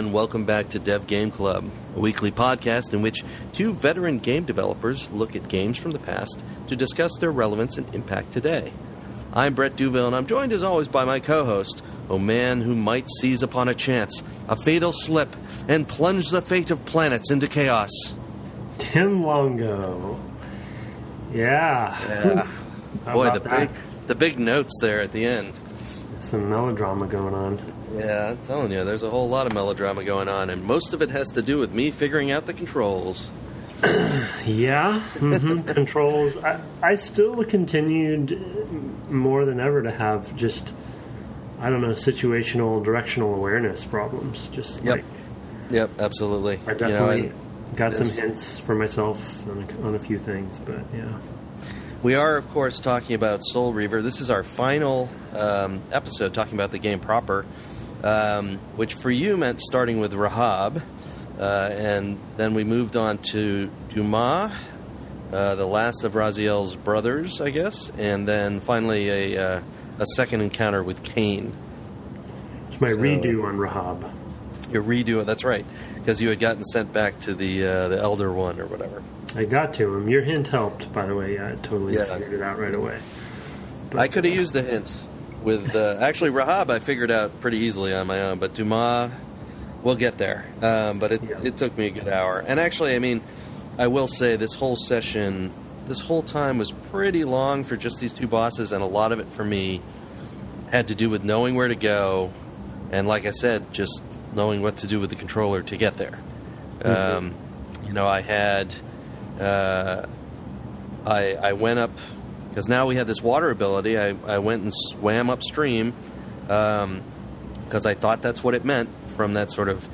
everyone. Welcome back to Dev Game Club, a weekly podcast in which two veteran game developers look at games from the past to discuss their relevance and impact today. I'm Brett Duville, and I'm joined as always by my co-host, a man who might seize upon a chance, a fatal slip, and plunge the fate of planets into chaos. Tim Longo. Yeah. Boy, the big notes there at the end. Some melodrama going on. Yeah, I'm telling you, there's a whole lot of melodrama going on, and most of it has to do with me figuring out the controls. Yeah, controls. I still continued more than ever to have just, I don't know, situational, directional awareness problems. Just Yep, absolutely. I definitely got some hints for myself on a few things, but yeah. We are, of course, talking about Soul Reaver. This is our final episode talking about the game proper, which for you meant starting with Rahab, and then we moved on to Dumah, the last of Raziel's brothers, I guess, and then finally a second encounter with Kain. It's my redo on Rahab. Your redo, that's right, because you had gotten sent back to the Elder One or whatever. I got to him. Your hint helped, by the way. I totally figured it out right away. But, I could have used the hints. With actually, Rahab I figured out pretty easily on my own, but Dumah, we'll get there. But it took me a good hour. And actually, I mean, I will say this whole session, this whole time was pretty long for just these two bosses, and a lot of it for me had to do with knowing where to go, and like I said, just knowing what to do with the controller to get there. I had... I went up, because now we had this water ability, I went and swam upstream, because I thought that's what it meant from that sort of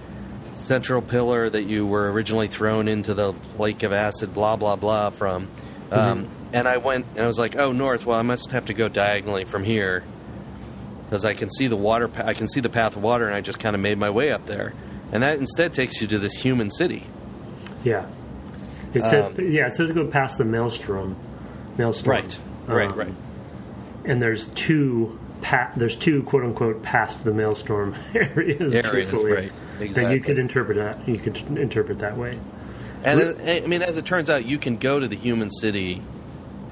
central pillar that you were originally thrown into the lake of acid, blah, blah, blah, from. And I went, and I was like, oh, north, well, I must have to go diagonally from here, because I can see the water, I can see the path of water, and I just kind of made my way up there. And that instead takes you to this human city. Yeah. It says go past the maelstrom. Right. And there's two quote unquote past the maelstrom areas. Right? Exactly. That you could interpret that. You could interpret that way. And as it turns out, you can go to the human city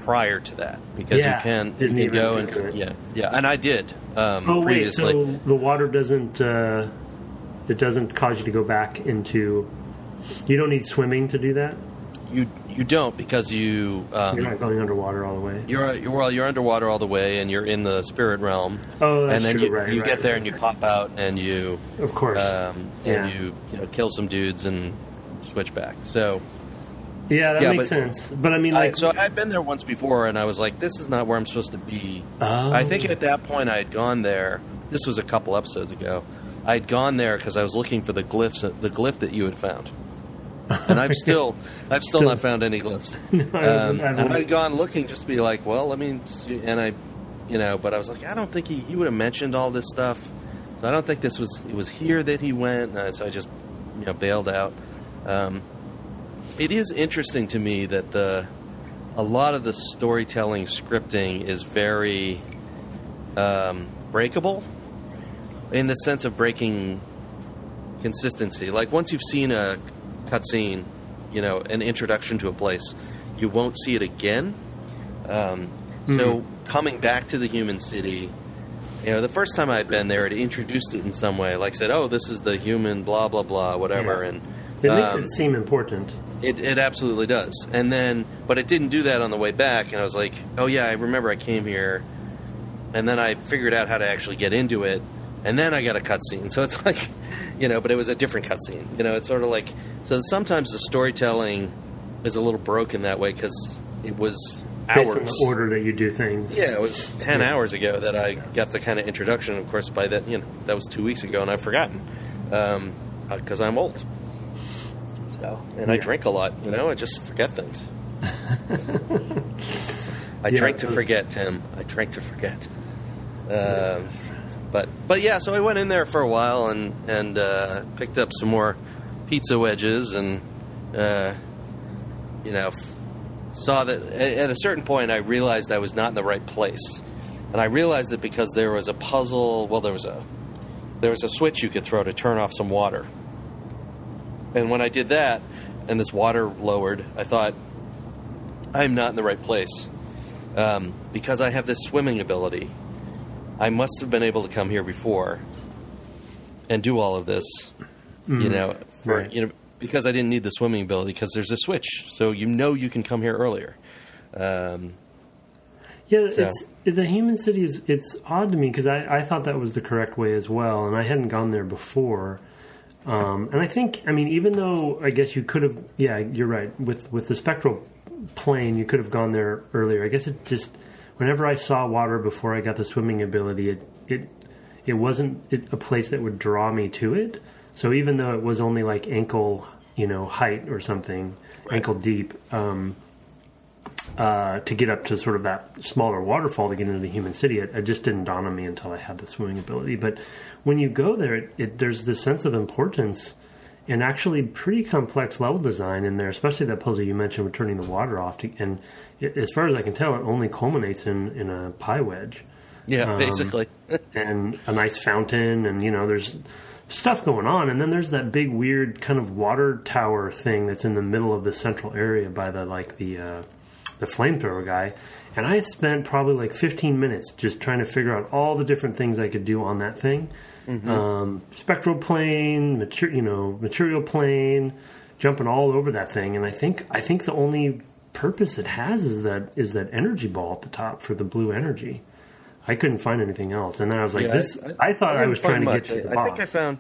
prior to that, because you can go and and I did. Previously. So the water doesn't cause you to go back into. You don't need swimming to do that. You don't, because you're not going underwater all the way. You're underwater all the way, and you're in the spirit realm. Oh, that's and then true. You get there and you pop out and you, of course, you kill some dudes and switch back. So that makes sense. But I mean, so I've been there once before, and I was like, this is not where I'm supposed to be. Oh. I think at that point I had gone there. This was a couple episodes ago. I had gone there because I was looking for the glyph that you had found. And I've still not found any glyphs. And I'd gone looking just to be like, well, let me, and I, but I was like, I don't think he would have mentioned all this stuff. So I don't think it was here that he went. So I just, bailed out. It is interesting to me that a lot of the storytelling scripting is very breakable, in the sense of breaking consistency. Like once you've seen a cutscene, an introduction to a place, you won't see it again. So coming back to the human city, the first time I'd been there, it introduced it in some way, like said, oh, this is the human, blah, blah, blah, whatever. And it makes it seem important. It absolutely does. And then, but it didn't do that on the way back, and I was like, oh yeah, I remember I came here, and then I figured out how to actually get into it, and then I got a cutscene. So it's like, but it was a different cutscene. It's sort of like, so sometimes the storytelling is a little broken that way, because it was hours. Based on the order that you do things. Yeah, it was 10 hours ago that I got the kind of introduction. Of course, by that, that was 2 weeks ago, and I've forgotten, because I'm old. So, and I drink a lot, I just forget things. I drank to forget, Tim. I drank to forget. But yeah, so I went in there for a while and picked up some more pizza wedges, and saw that at a certain point I realized I was not in the right place, and I realized it because there was a puzzle. Well, there was a switch you could throw to turn off some water, And when I did that, and this water lowered, I thought, I'm not in the right place. Because I have this swimming ability, I must have been able to come here before and do all of this, because I didn't need the swimming ability, because there's a switch. So you can come here earlier. It's the human city it's odd to me, because I thought that was the correct way as well, and I hadn't gone there before. And I think, even though I guess you could have, you're right, with the spectral plane, you could have gone there earlier. I guess it just, whenever I saw water before I got the swimming ability, it wasn't a place that would draw me to it. So even though it was only like ankle, height or something, right, ankle deep, to get up to sort of that smaller waterfall to get into the human city, it just didn't dawn on me until I had the swimming ability. But when you go there, there's this sense of importance and actually pretty complex level design in there, especially that puzzle you mentioned with turning the water off. And as far as I can tell, it only culminates in a pie wedge. Yeah, basically. And a nice fountain, and, there's stuff going on. And then there's that big, weird kind of water tower thing that's in the middle of the central area by the flamethrower guy. And I spent probably like 15 minutes just trying to figure out all the different things I could do on that thing. Mm-hmm. Spectral plane, material plane, jumping all over that thing. And I think the only purpose it has is that energy ball at the top for the blue energy. I couldn't find anything else. And then I was like, I thought I was trying to get to the boss. I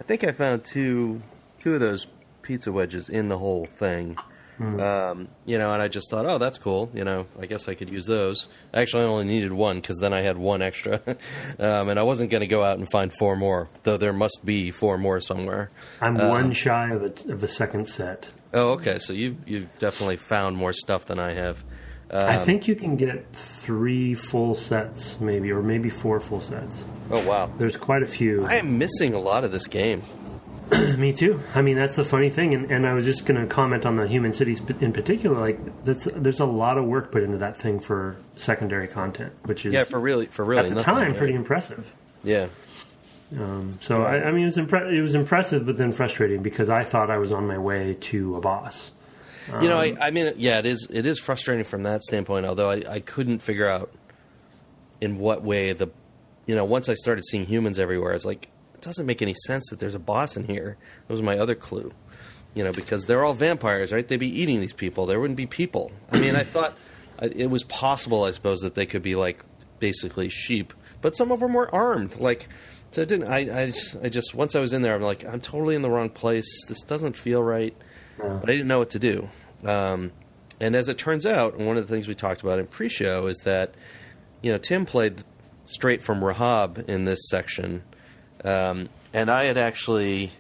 think I found two of those pizza wedges in the whole thing. Mm. And I just thought, oh, that's cool. I guess I could use those. Actually, I only needed one, because then I had one extra. And I wasn't going to go out and find 4 more, though there must be 4 more somewhere. I'm one shy of a second set. Oh, okay. So you've definitely found more stuff than I have. I think you can get 3 full sets, maybe, or maybe 4 full sets. Oh, wow. There's quite a few. I am missing a lot of this game. Me too. That's the funny thing, and I was just going to comment on the human cities in particular. Like, there's a lot of work put into that thing for secondary content, which is for really at the nothing, time pretty impressive. Yeah. It was impressive, but then frustrating, because I thought I was on my way to a boss. It is frustrating from that standpoint. Although I couldn't figure out in what way once I started seeing humans everywhere, it's like, it doesn't make any sense that there's a boss in here. That was my other clue. Because they're all vampires, right? They'd be eating these people. There wouldn't be people. I thought it was possible, I suppose, that they could be like basically sheep, but some of them were armed. Like, so it didn't. I just once I was in there, I'm like, I'm totally in the wrong place. This doesn't feel right. But I didn't know what to do. And as it turns out, one of the things we talked about in pre-show is that Tim played straight from Rahab in this section. And I had actually,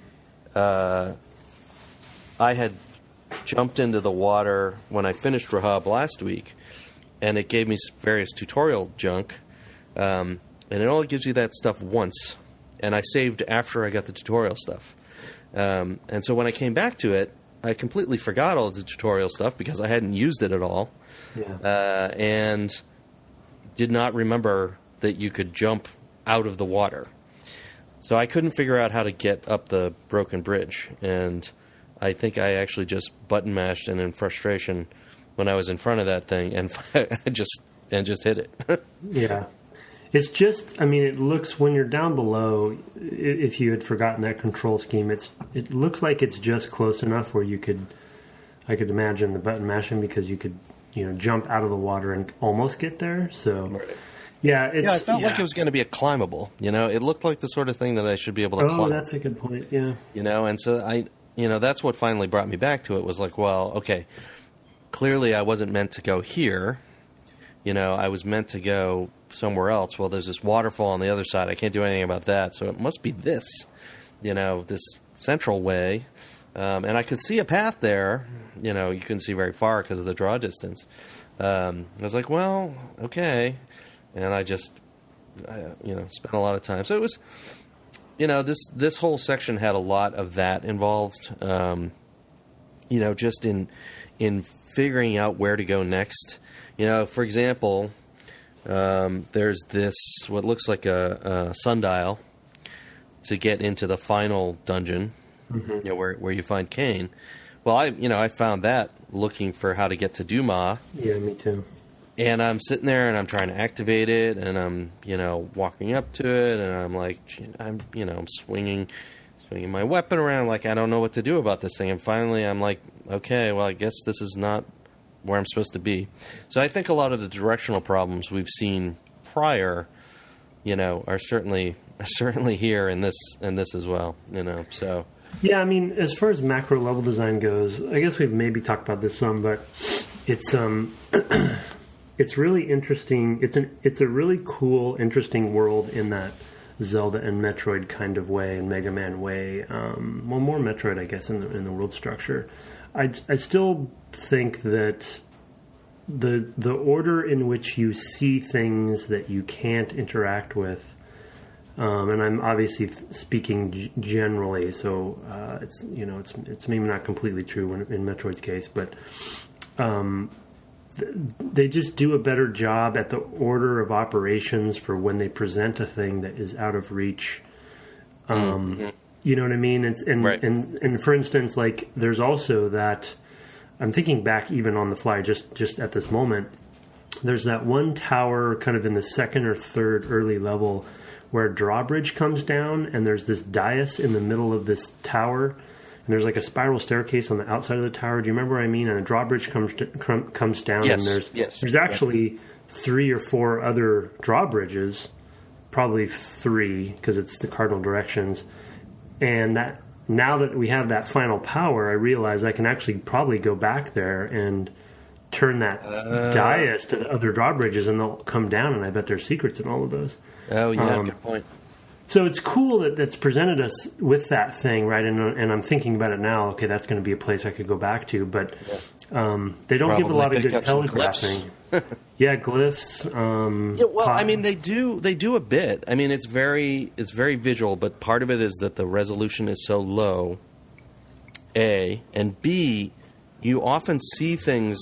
I had jumped into the water when I finished Rahab last week, and it gave me various tutorial junk, and it only gives you that stuff once, and I saved after I got the tutorial stuff. And so when I came back to it, I completely forgot all of the tutorial stuff because I hadn't used it at all, and did not remember that you could jump out of the water. So I couldn't figure out how to get up the broken bridge, and I think I actually just button mashed, and in frustration, when I was in front of that thing, and just hit it. Yeah, it's just. It looks, when you're down below, if you had forgotten that control scheme, it looks like it's just close enough where I could imagine the button mashing, because you could jump out of the water and almost get there. So. Right. Yeah, I felt like it was going to be a climbable. It looked like the sort of thing that I should be able to climb. Oh, that's a good point. Yeah. And so that's what finally brought me back to it. Was like, well, okay, clearly I wasn't meant to go here. I was meant to go somewhere else. Well, there's this waterfall on the other side. I can't do anything about that. So it must be this, this central way. And I could see a path there. You couldn't see very far because of the draw distance. I was like, well, okay. And I just, spent a lot of time. So it was, this whole section had a lot of that involved, just in figuring out where to go next. For example, there's this, what looks like a sundial to get into the final dungeon. you know, where you find Kain. Well, I found that looking for how to get to Dumah. Yeah, me too. And I'm sitting there and I'm trying to activate it, and I'm, walking up to it, and I'm like, I'm swinging my weapon around, like I don't know what to do about this thing. And finally, I'm like, okay, well, I guess this is not where I'm supposed to be. So I think a lot of the directional problems we've seen prior, are certainly here in this as well. So. Yeah, I mean, as far as macro level design goes, I guess we've maybe talked about this some, but it's it's really interesting. It's a really cool, interesting world in that Zelda and Metroid kind of way, and Mega Man way. More Metroid, I guess, in the world structure. I still think that the order in which you see things that you can't interact with, and I'm obviously speaking generally, so it's maybe not completely true in Metroid's case, but they just do a better job at the order of operations for when they present a thing that is out of reach. You know what I mean? Right. And for instance, like there's also that, I'm thinking back even on the fly, just at this moment, there's that one tower kind of in the second or third early level where a drawbridge comes down, and there's this dais in the middle of this tower, and there's like a spiral staircase on the outside of the tower. Do you remember what I mean? And a drawbridge comes down, yes, and yes, there's actually 3 or 4 other drawbridges, probably 3 because it's the cardinal directions. And that now that we have that final power, I realize I can actually probably go back there and turn that dais to the other drawbridges, and they'll come down, and I bet there's secrets in all of those. Oh, yeah, good point. So it's cool that that's presented us with that thing, right? And I'm thinking about it now. Okay, that's going to be a place I could go back to, but they don't give a lot of good telegraphing. Yeah, glyphs. I mean, they do a bit. I mean, it's very visual, but part of it is that the resolution is so low. A and B, you often see things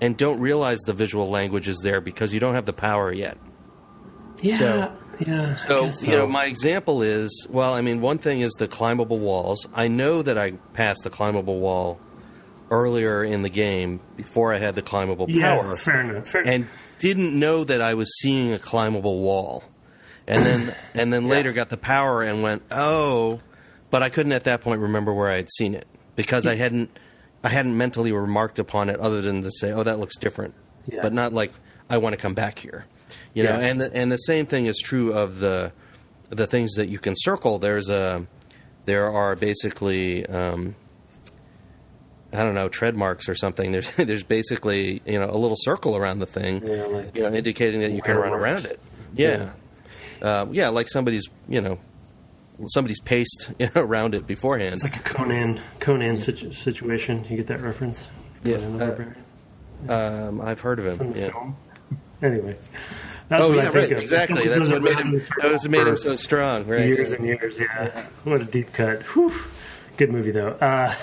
and don't realize the visual language is there because you don't have the power yet. Yeah. So, my example is, one thing is the climbable walls. I know that I passed the climbable wall earlier in the game before I had the climbable power. Yeah, fair enough. And didn't know that I was seeing a climbable wall. And then later got the power and went, oh, but I couldn't at that point remember where I had seen it because I hadn't mentally remarked upon it other than to say, oh, that looks different. Yeah. But not like, I want to come back here. You know, and the same thing is true of the things that you can circle. There are basically tread marks or something. There's basically a little circle around the thing, indicating that you can run around it. Yeah, like somebody's paced around it beforehand. It's like a Conan situation. You get that reference? Yeah, I've heard of him. From the yeah. film. Anyway, that's what I think of. Exactly. That's what made him so strong. Right. Years and years. Yeah. What a deep cut. Whew. Good movie though. That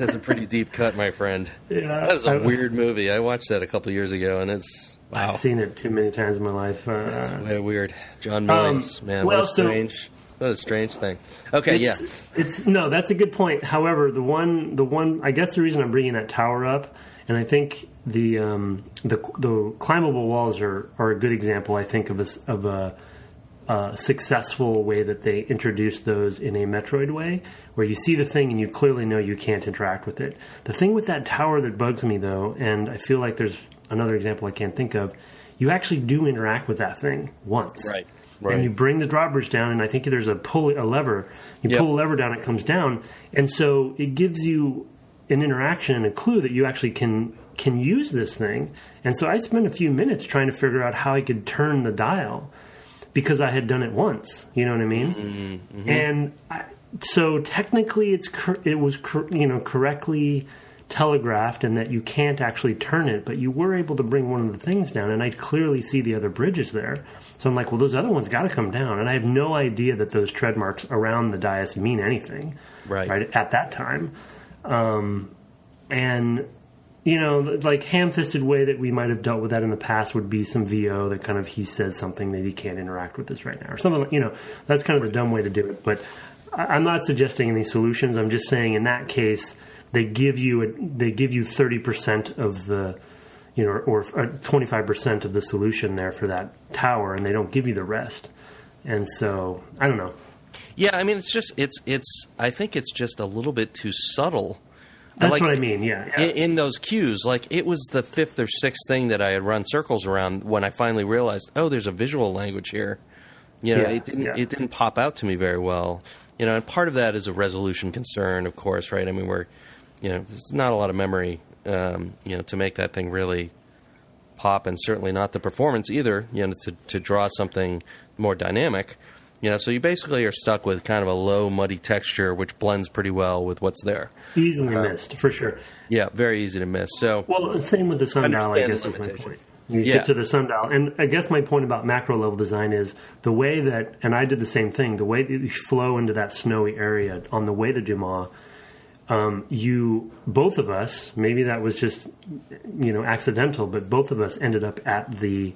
is a pretty deep cut, my friend. Yeah. That is a weird movie. I watched that a couple years ago, and it's wow. I've seen it too many times in my life. That's way weird. John Mullins, man. What a strange thing. Okay, that's a good point. However, the one, I guess the reason I'm bringing that tower up, and I think the climbable walls are a good example, I think, of a successful way that they introduced those in a Metroid way, where you see the thing and you clearly know you can't interact with it. The thing with that tower that bugs me, though, and I feel like there's another example I can't think of, you actually do interact with that thing once. Right. And you bring the drawbridge down, and I think there's a lever. You pull a lever down, it comes down. And so it gives you an interaction and a clue that you actually can use this thing. And so I spent a few minutes trying to figure out how I could turn the dial because I had done it once. You know what I mean? Mm-hmm. And so technically it was correctly telegraphed and that you can't actually turn it, but you were able to bring one of the things down, and I clearly see the other bridges there. So I'm like, well, those other ones got to come down, and I have no idea that those tread marks around the dais mean anything right at that time. And like ham-fisted way that we might have dealt with that in the past would be some VO that kind of he says something that he can't interact with this right now or something. That's kind of the dumb way to do it, but I'm not suggesting any solutions. I'm just saying in that case, they give you 30% of the, or 25% of the solution there for that tower, and they don't give you the rest. And so I don't know. Yeah, I mean, I think it's just a little bit too subtle. That's what I mean. Yeah. In those cues, like it was the fifth or sixth thing that I had run circles around when I finally realized, oh, there's a visual language here. It didn't pop out to me very well. And part of that is a resolution concern, of course, right? I mean, there's not a lot of memory, to make that thing really pop, and certainly not the performance either, to draw something more dynamic. So you basically are stuck with kind of a low, muddy texture, which blends pretty well with what's there. Easily missed, for sure. Yeah, very easy to miss. So, well, same with the sundial, I guess, is my point. You get to the sundial. And I guess my point about macro level design is the way that, and I did the same thing, the way that you flow into that snowy area on the way to Dumah, both of us, maybe that was just, accidental, but both of us ended up at the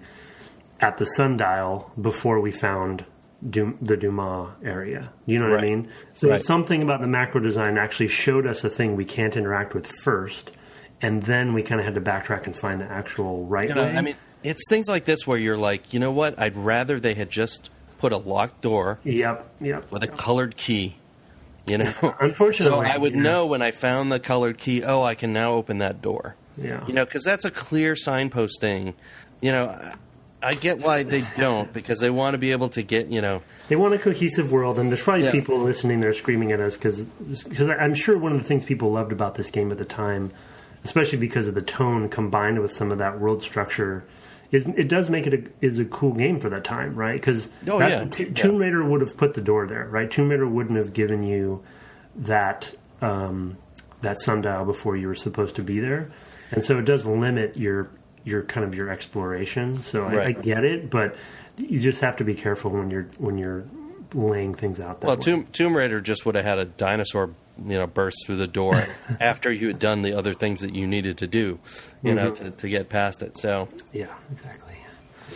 sundial before we found the Dumah area. You know what I mean? So something about the macro design actually showed us a thing we can't interact with first, and then we kind of had to backtrack and find the actual right way. I mean, it's things like this where you're like, you know what? I'd rather they had just put a locked door with a colored key. Unfortunately. So I would know when I found the colored key, oh, I can now open that door. Yeah. Because that's a clear signposting. I get why they don't, because they want to be able to get, They want a cohesive world, and there's probably people listening there screaming at us, because I'm sure one of the things people loved about this game at the time, especially because of the tone combined with some of that world structure, is it does make it a cool game for that time, right? Because Tomb Raider would have put the door there, right? Tomb Raider wouldn't have given you that sundial before you were supposed to be there, and so it does limit your exploration. So I get it, but you just have to be careful when you're laying things out that way. Tomb Raider just would have had a dinosaur burst through the door after you had done the other things that you needed to do, to get past it. So yeah, exactly.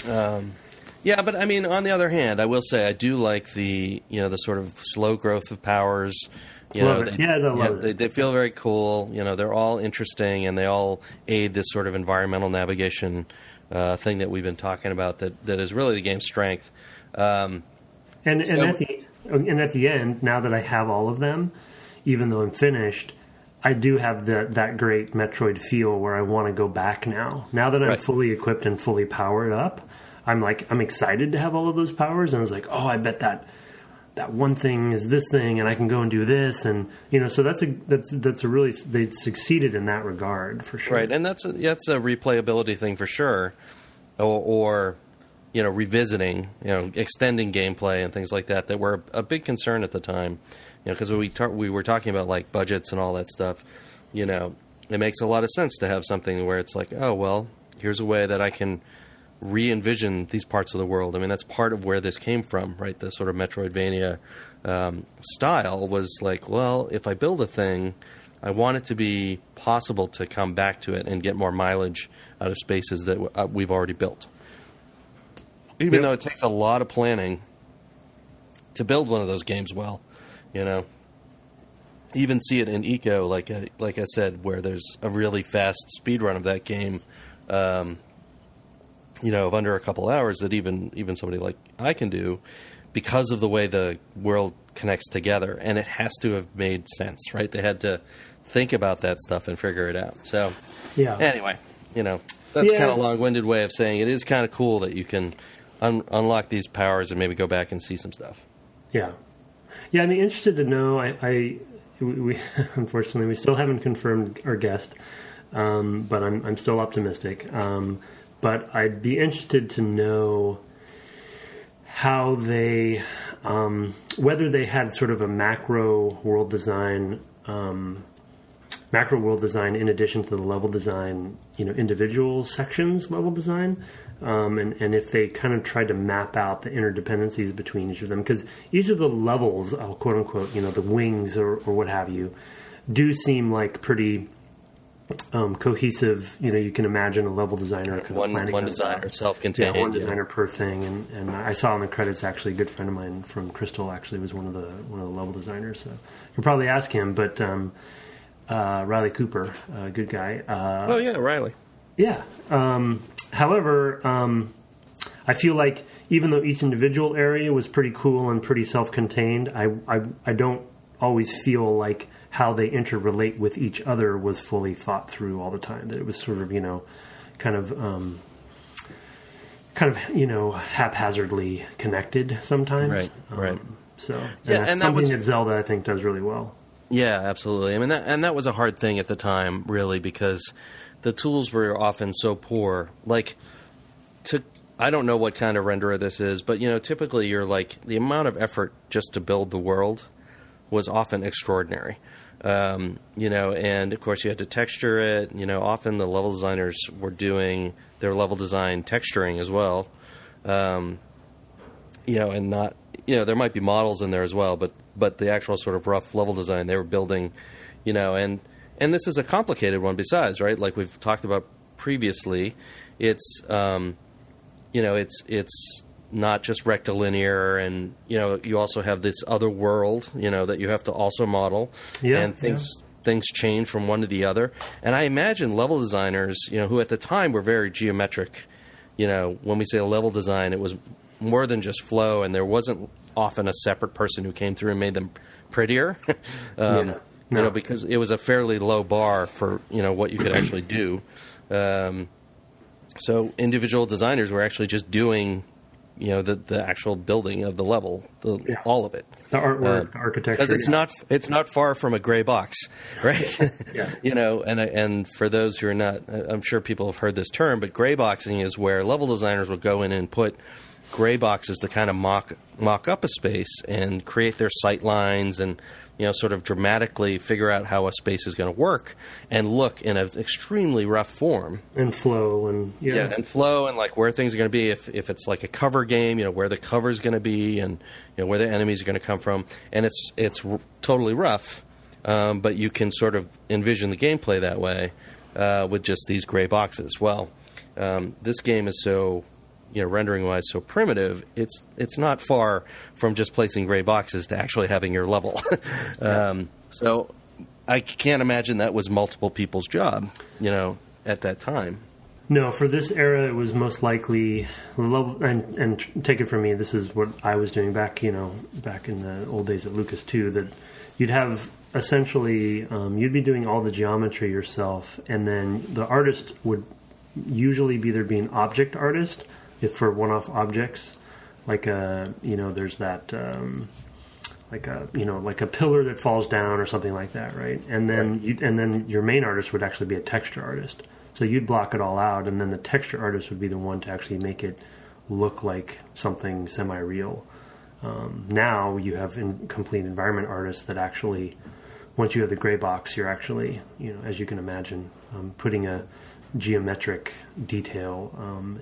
But I mean, on the other hand, I will say I do like the the sort of slow growth of powers. They feel very cool. They're all interesting, and they all aid this sort of environmental navigation thing that we've been talking about. That is really the game's strength. And at the end, now that I have all of them, even though I'm finished, I do have that great Metroid feel where I want to go back now. Now that I'm fully equipped and fully powered up, I'm excited to have all of those powers, and I was like, oh, I bet that one thing is this thing, and I can go and do this, and so that's a really, they succeeded in that regard for sure. Right, and that's a replayability thing for sure, or revisiting, extending gameplay and things like that were a big concern at the time, because we were talking about like budgets and all that stuff. It makes a lot of sense to have something where it's like, oh well, here's a way that I can re-envision these parts of the world. I mean, that's part of where this came from, right? The sort of Metroidvania style was like, well, if I build a thing, I want it to be possible to come back to it and get more mileage out of spaces that we've already built. Even though it takes a lot of planning to build one of those games well, Even see it in Eco, like I said, where there's a really fast speed run of that game, of under a couple hours that even somebody like I can do, because of the way the world connects together, and it has to have made sense, right? They had to think about that stuff and figure it out. So, anyway, that's kind of a long-winded way of saying it is kind of cool that you can unlock these powers and maybe go back and see some stuff. Yeah. I'm interested to know. We unfortunately we still haven't confirmed our guest, but I'm still optimistic. But I'd be interested to know how they, whether they had sort of a macro world design in addition to the level design, individual sections level design, and if they kind of tried to map out the interdependencies between each of them, because each of the levels, quote unquote, the wings or what have you, do seem like pretty cohesive. You can imagine a level designer kind of planning one designer, self-contained. Yeah, one designer per thing. And I saw in the credits actually a good friend of mine from Crystal actually was one of the level designers. So you can probably ask him. But Riley Cooper, good guy. Oh yeah, Riley. Yeah. However, I feel like even though each individual area was pretty cool and pretty self-contained, I don't always feel like how they interrelate with each other was fully thought through all the time. That it was sort of, kind of haphazardly connected sometimes. Right. So that's something that Zelda, I think, does really well. Yeah, absolutely. I mean, that was a hard thing at the time, really, because the tools were often so poor. Like, I don't know what kind of renderer this is, but typically you're like the amount of effort just to build the world was often extraordinary. And of course you had to texture it. Often the level designers were doing their level design texturing as well. And not, there might be models in there as well, but the actual sort of rough level design they were building, and this is a complicated one besides, right? Like we've talked about previously, it's not just rectilinear, and you also have this other world that you have to also model, and things change from one to the other. And I imagine level designers who at the time were very geometric, when we say level design, it was more than just flow, and there wasn't often a separate person who came through and made them prettier. Because it was a fairly low bar for what you could actually do. So individual designers were actually just doing, the actual building of the level, all of it, the artwork, the architecture. Because it's not far from a gray box, right? And for those who are not, I'm sure people have heard this term, but gray boxing is where level designers will go in and put gray boxes to kind of mock up a space and create their sight lines and sort of dramatically figure out how a space is going to work and look in an extremely rough form. And flow. And flow and like where things are going to be. If it's like a cover game, where the cover is going to be and where the enemies are going to come from. And it's totally rough, but you can sort of envision the gameplay that way with just these gray boxes. Well, this game is so... rendering-wise, so primitive, it's not far from just placing gray boxes to actually having your level. So I can't imagine that was multiple people's job, at that time. No, for this era, it was most likely level. And take it from me, this is what I was doing back in the old days at Lucas too. That you'd have essentially you'd be doing all the geometry yourself, and then the artist would usually be an object artist. If for one-off objects, like there's that, like a pillar that falls down or something like that, right? And then your main artist would actually be a texture artist. So you'd block it all out, and then the texture artist would be the one to actually make it look like something semi-real. Now you have complete environment artists that actually, once you have the gray box, you're actually, as you can imagine, putting a geometric detail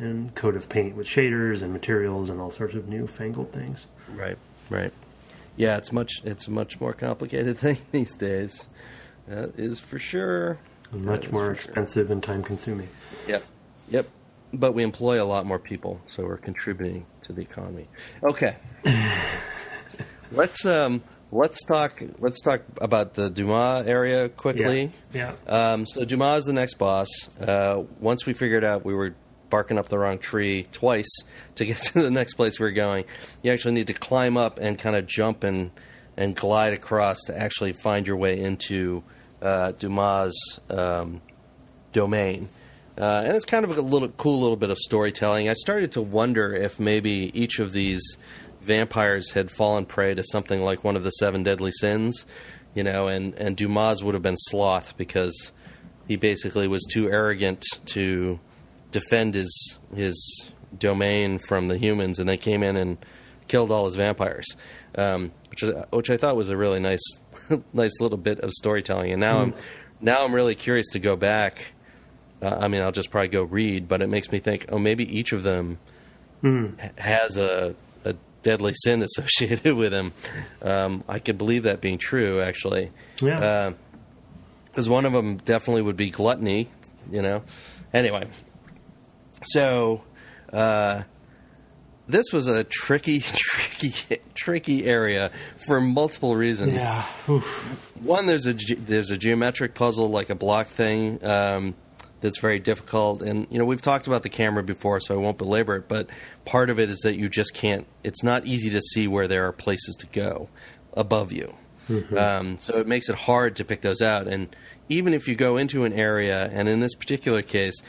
and coat of paint with shaders and materials and all sorts of newfangled things. Right. Yeah, it's a much more complicated thing these days. That is for sure. And much more expensive and time consuming. Yep. But we employ a lot more people, so we're contributing to the economy. Okay. Let's talk about the Dumah area quickly. Yeah. So Dumah is the next boss. Once we figured out we were barking up the wrong tree twice to get to the next place we were going, you actually need to climb up and kind of jump and glide across to actually find your way into Dumah's domain. And it's kind of a cool little bit of storytelling. I started to wonder if maybe each of these vampires had fallen prey to something like one of the 7 deadly sins, and Dumah's would have been sloth because he basically was too arrogant to defend his domain from the humans, and they came in and killed all his vampires, which I thought was a really nice little bit of storytelling. And now I'm really curious to go back. I'll just probably go read, but it makes me think, maybe each of them has a deadly sin associated with him. I could believe that being true, actually. Yeah. Because one of them definitely would be gluttony, you know. Anyway, so this was a tricky area for multiple reasons. Yeah. One, there's a geometric puzzle, like a block thing, that's very difficult. And, you know, we've talked about the camera before, so I won't belabor it, but part of it is that you just can't, it's not easy to see where there are places to go above you. Mm-hmm. So it makes it hard to pick those out. And even if you go into an area, and in this particular case,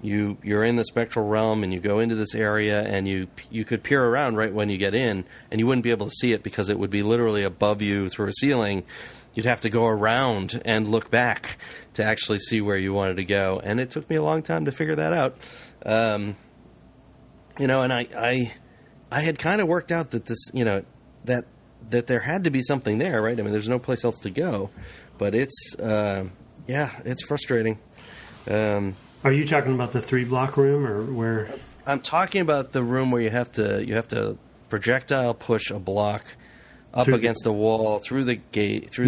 you're in the spectral realm and you go into this area and you could peer around right when you get in and you wouldn't be able to see it because it would be literally above you through a ceiling. You'd have to go around and look back to actually see where you wanted to go. And it took me a long time to figure that out. You know, and I had kind of worked out that this, you know, that there had to be something there, right? I mean, there's no place else to go. But it's, it's frustrating. Are you talking about the 3-block room or where? I'm talking about the room where you have to projectile push a block up against a wall through the gates or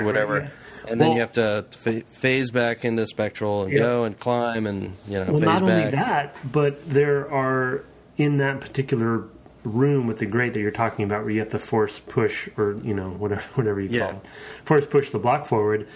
whatever, right. And then you have to phase back into spectral and go and climb and phase back. Well, not only that, but there are in that particular room with the grate that you're talking about, where you have to force push or whatever you call it, force push the block forward.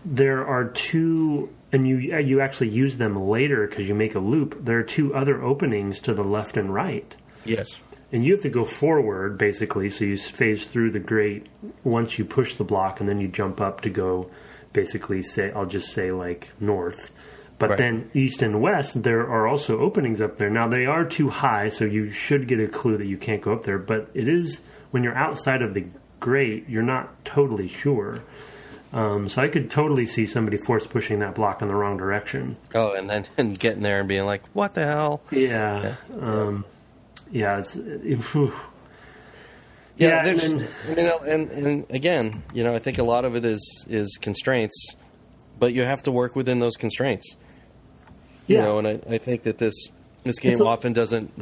There are two, and you actually use them later because you make a loop. There are two other openings to the left and right. Yes. And you have to go forward, basically, so you phase through the grate once you push the block, and then you jump up to go, basically, I'll just say, like, north. But then east and west, there are also openings up there. Now, they are too high, so you should get a clue that you can't go up there. But it is, when you're outside of the grate, you're not totally sure. So I could totally see somebody force pushing that block in the wrong direction. Oh, and then getting there and being like, what the hell? Yeah. And again, I think a lot of it is constraints, but you have to work within those constraints. And I think that this game often doesn't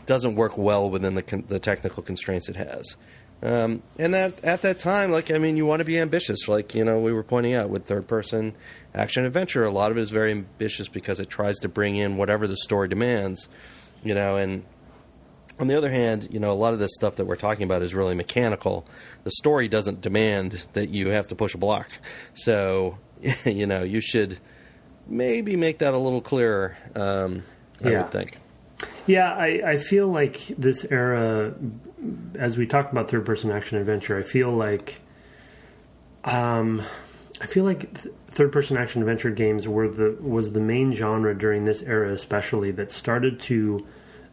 work well within the technical constraints it has. And that at that time, you want to be ambitious. We were pointing out with third-person action adventure, a lot of it is very ambitious because it tries to bring in whatever the story demands. And on the other hand, a lot of this stuff that we're talking about is really mechanical. The story doesn't demand that you have to push a block. So, you should maybe make that a little clearer, I would think. Yeah, I feel like this era, as we talk about third-person action adventure, I feel like third-person action adventure games was the main genre during this era, especially, that started to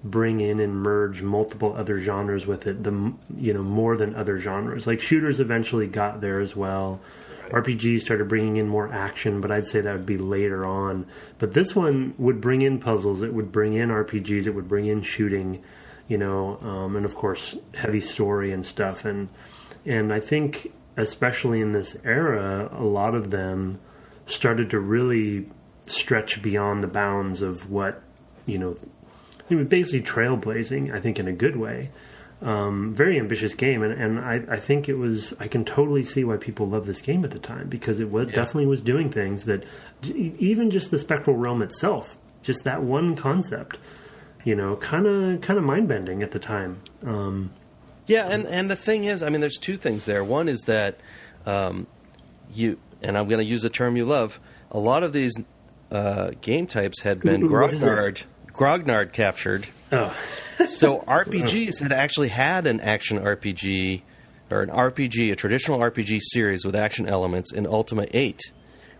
bring in and merge multiple other genres with it. More than other genres. Like shooters eventually got there as well. RPGs started bringing in more action, but I'd say that would be later on. But this one would bring in puzzles. It would bring in RPGs. It would bring in shooting, and of course heavy story and stuff. And I think, especially in this era, a lot of them started to really stretch beyond the bounds of what, basically trailblazing, I think, in a good way. Very ambitious game, and I think I can totally see why people love this game at the time, because it definitely was doing things that, even just the spectral realm itself, just that one concept, kind of mind-bending at the time. And the thing is, there's two things there. One is that and I'm going to use the term you love, a lot of these game types had been grognard-captured. Oh. So RPGs had actually had an action RPG, or a traditional RPG series with action elements in Ultima 8,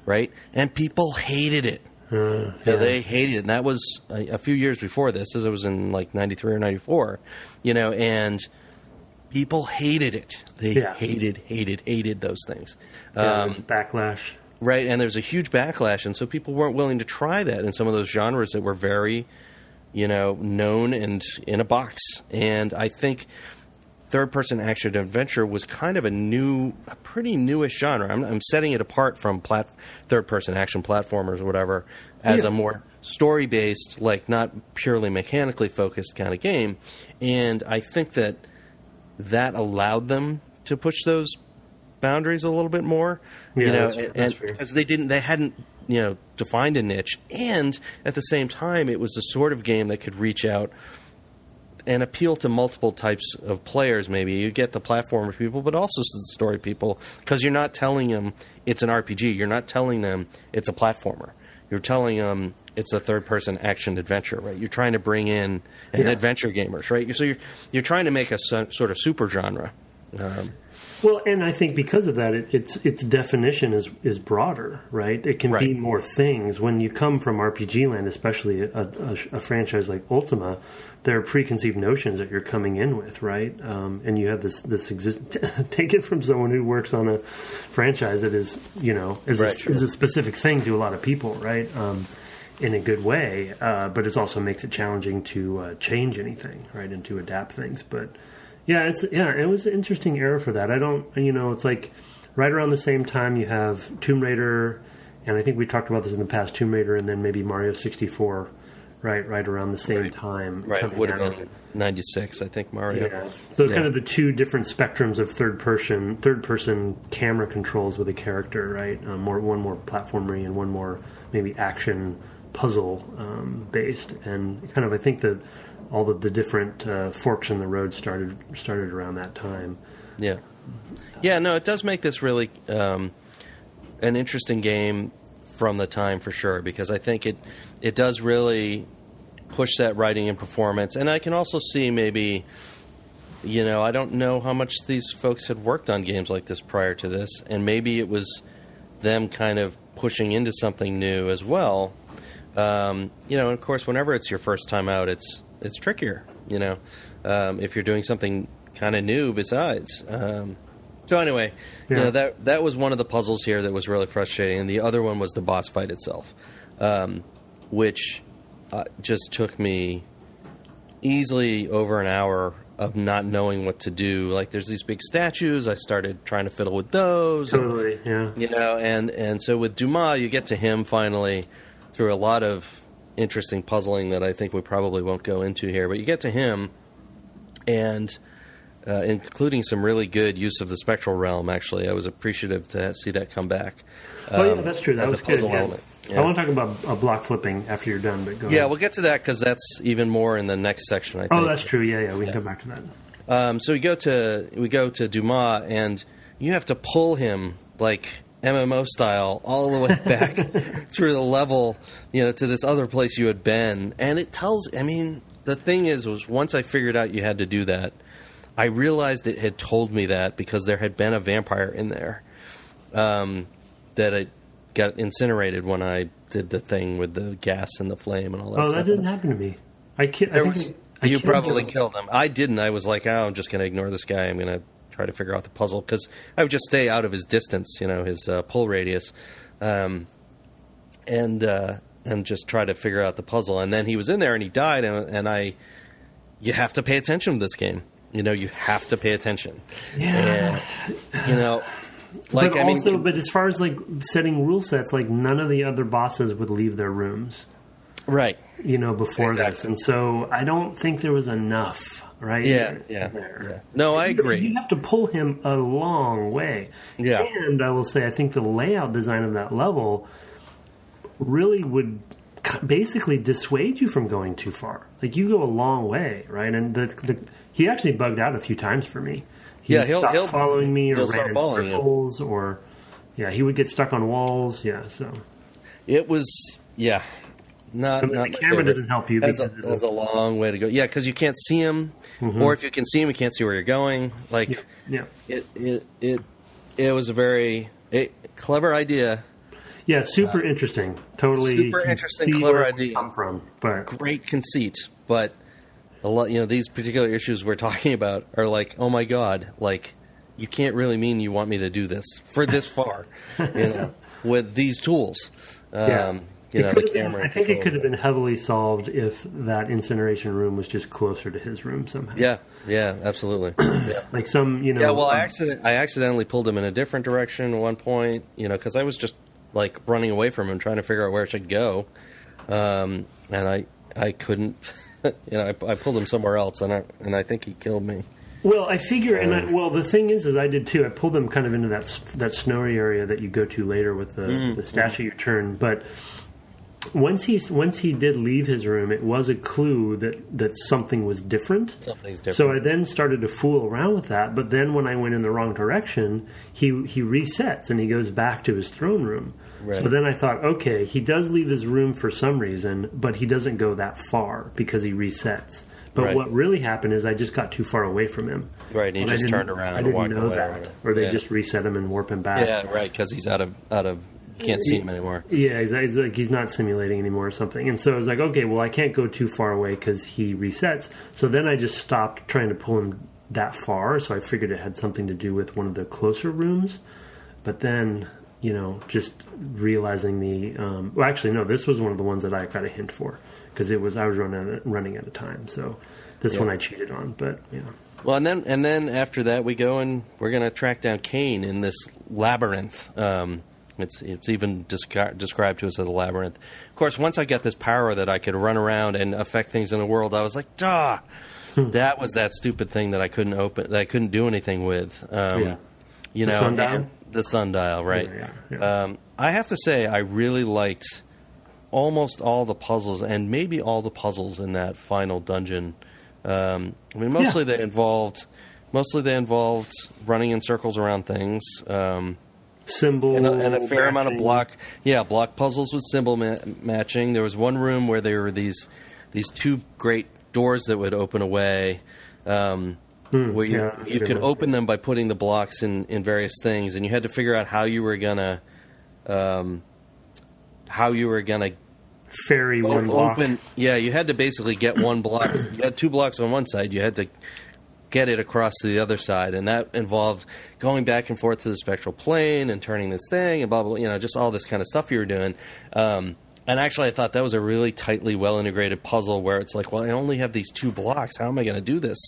right? And people hated it. They hated it. And that was a few years before this, as it was in 93 or 94, and people hated it. They hated those things. Backlash. Right, and there's a huge backlash, and so people weren't willing to try that in some of those genres that were very known and in a box. And I think third-person action adventure was kind of a pretty newish genre. I'm setting it apart from third-person action platformers or whatever as a more story-based, not purely mechanically focused kind of game. And I think that allowed them to push those boundaries a little bit more. Yeah, that's fair. Because they hadn't defined a niche, and at the same time, it was the sort of game that could reach out and appeal to multiple types of players. Maybe you get the platformer people, but also the story people, because you're not telling them it's an RPG. You're not telling them it's a platformer. You're telling them it's a third-person action adventure, right? You're trying to bring in adventure gamers, right? So you're trying to make a sort of super genre. Well, and I think because of that, its definition is broader, right? It can be more things. When you come from RPG land, especially a franchise like Ultima, there are preconceived notions that you're coming in with, right? And you have this take it from someone who works on a franchise that is a specific thing to a lot of people, right? In a good way, but it also makes it challenging to change anything, right, and to adapt things, but. Yeah, it was an interesting era for that. It's like right around the same time you have Tomb Raider, and I think we talked about this in the past, Tomb Raider and then maybe Mario 64, right around the same time. Right, would have been 96, I think, Mario. Yeah. So kind of the two different spectrums of third-person camera controls with a character, right? One more platformery and one more maybe action puzzle based, and kind of I think that all of the different forks in the road started around that time. Yeah. Yeah, no, it does make this really an interesting game from the time for sure, because I think it does really push that writing and performance. And I can also see maybe, I don't know how much these folks had worked on games like this prior to this, and maybe it was them kind of pushing into something new as well. And of course, whenever it's your first time out, it's trickier, if you're doing something kind of new besides. So anyway, that was one of the puzzles here that was really frustrating. And the other one was the boss fight itself, which just took me easily over an hour of not knowing what to do. Like, there's these big statues. I started trying to fiddle with those. Totally, yeah. And so with Dumah, you get to him finally through a lot of interesting puzzling that I think we probably won't go into here, but you get to him, and including some really good use of the spectral realm. Actually, I was appreciative to see that come back. That's true. That was good. Element. Yeah. I want to talk about block flipping after you're done, but go ahead. Yeah, we'll get to that because that's even more in the next section, I think. Oh, that's true. Yeah, we can come back to that. So we go to Dumah, and you have to pull him like MMO style all the way back through the level, to this other place you had been. And it tells, the thing was once I figured out you had to do that, I realized it had told me that because there had been a vampire in there that it got incinerated when I did the thing with the gas and the flame and all that stuff. Oh, that didn't happen to me. You probably killed him. I didn't. I was like, I'm just going to ignore this guy. I'm going to try to figure out the puzzle, because I would just stay out of his distance, his pull radius, and just try to figure out the puzzle. And then he was in there and he died, and you have to pay attention to this game. You have to pay attention. Yeah. And, but as far as like setting rule sets, like none of the other bosses would leave their rooms. Right. Before this. And so I don't think there was enough, right? Yeah. No, I agree. You have to pull him a long way. Yeah. And I will say, I think the layout design of that level really would basically dissuade you from going too far. Like, you go a long way, right? And he actually bugged out a few times for me. He'll following me, or ran in circles, or he would get stuck on walls. Yeah, so it was not the camera doesn't help you. There's a long way to go. Yeah, because you can't see him, or if you can see him, you can't see where you're going. Like, it was a very clever idea. Yeah, super interesting. Totally super interesting, clever idea. Come from, but great conceit, but. A lot, these particular issues we're talking about are like, oh my god, like, you can't really mean you want me to do this for this far, with these tools. The camera. I think it could have been heavily solved if that incineration room was just closer to his room somehow. Yeah, absolutely. Yeah. Like some, Yeah, well, I accidentally pulled him in a different direction at one point, because I was just like running away from him, trying to figure out where I should go, and I couldn't. I pulled him somewhere else, and I think he killed me. Well, I figure, the thing is I did too. I pulled them kind of into that snowy area that you go to later with the stash at your turn. But once he did leave his room, it was a clue that something was different. Something's different. So I then started to fool around with that. But then when I went in the wrong direction, he resets and he goes back to his throne room. Right. So then I thought, okay, he does leave his room for some reason, but he doesn't go that far because he resets. But what really happened is I just got too far away from him. Right, and he just turned around and walked away. I didn't know that. Or they just reset him and warp him back. Yeah, right, because he's out of can't see him anymore. Yeah, he's not simulating anymore or something. And so I was like, okay, well, I can't go too far away because he resets. So then I just stopped trying to pull him that far. So I figured it had something to do with one of the closer rooms. But then, just realizing this was one of the ones that I got a hint for because I was running out of time. So this one I cheated on, but yeah. Well, and then after that we go and we're going to track down Kain in this labyrinth. It's even described to us as a labyrinth. Of course, once I got this power that I could run around and affect things in the world, I was like, duh! That was that stupid thing that I couldn't open, that I couldn't do anything with. The sundial? The sundial, right. Yeah. I have to say, I really liked almost all the puzzles, and maybe all the puzzles in that final dungeon. Mostly they involved running in circles around things. Symbol and a fair amount of block puzzles with symbol matching. There was one room where there were these two great doors that would open away, where you could open them by putting the blocks in various things, and you had to figure out how you were gonna ferry one block. Yeah, you had to basically get one block. You had 2 blocks on one side. You had to get it across to the other side, and that involved going back and forth to the spectral plane and turning this thing and blah blah. Just all this kind of stuff you were doing. And actually, I thought that was a really tightly, well-integrated puzzle where it's like, well, I only have these 2 blocks. How am I going to do this?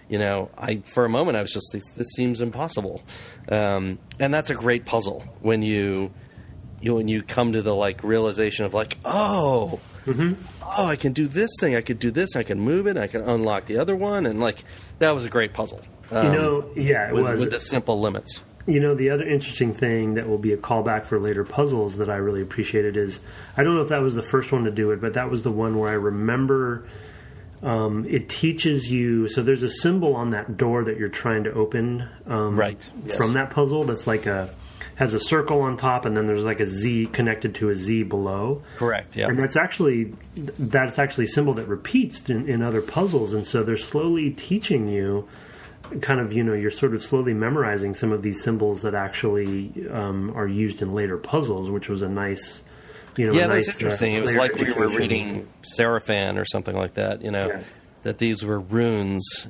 For a moment, I was just, this seems impossible. And that's a great puzzle when you come to the realization of oh, I can do this thing. I could do this. I can move it. I can unlock the other one, and that was a great puzzle. It was with the simple limits. The other interesting thing that will be a callback for later puzzles that I really appreciated is, I don't know if that was the first one to do it, but that was the one where I remember it teaches you. So there's a symbol on that door that you're trying to open from that puzzle that's has a circle on top, and then there's a Z connected to a Z below. Correct, yeah. And that's actually a symbol that repeats in other puzzles, and so they're slowly teaching you kind of, you're sort of slowly memorizing some of these symbols that actually are used in later puzzles, which was a nice, that was interesting. It was like we were reading Serafan or something like that, that these were runes,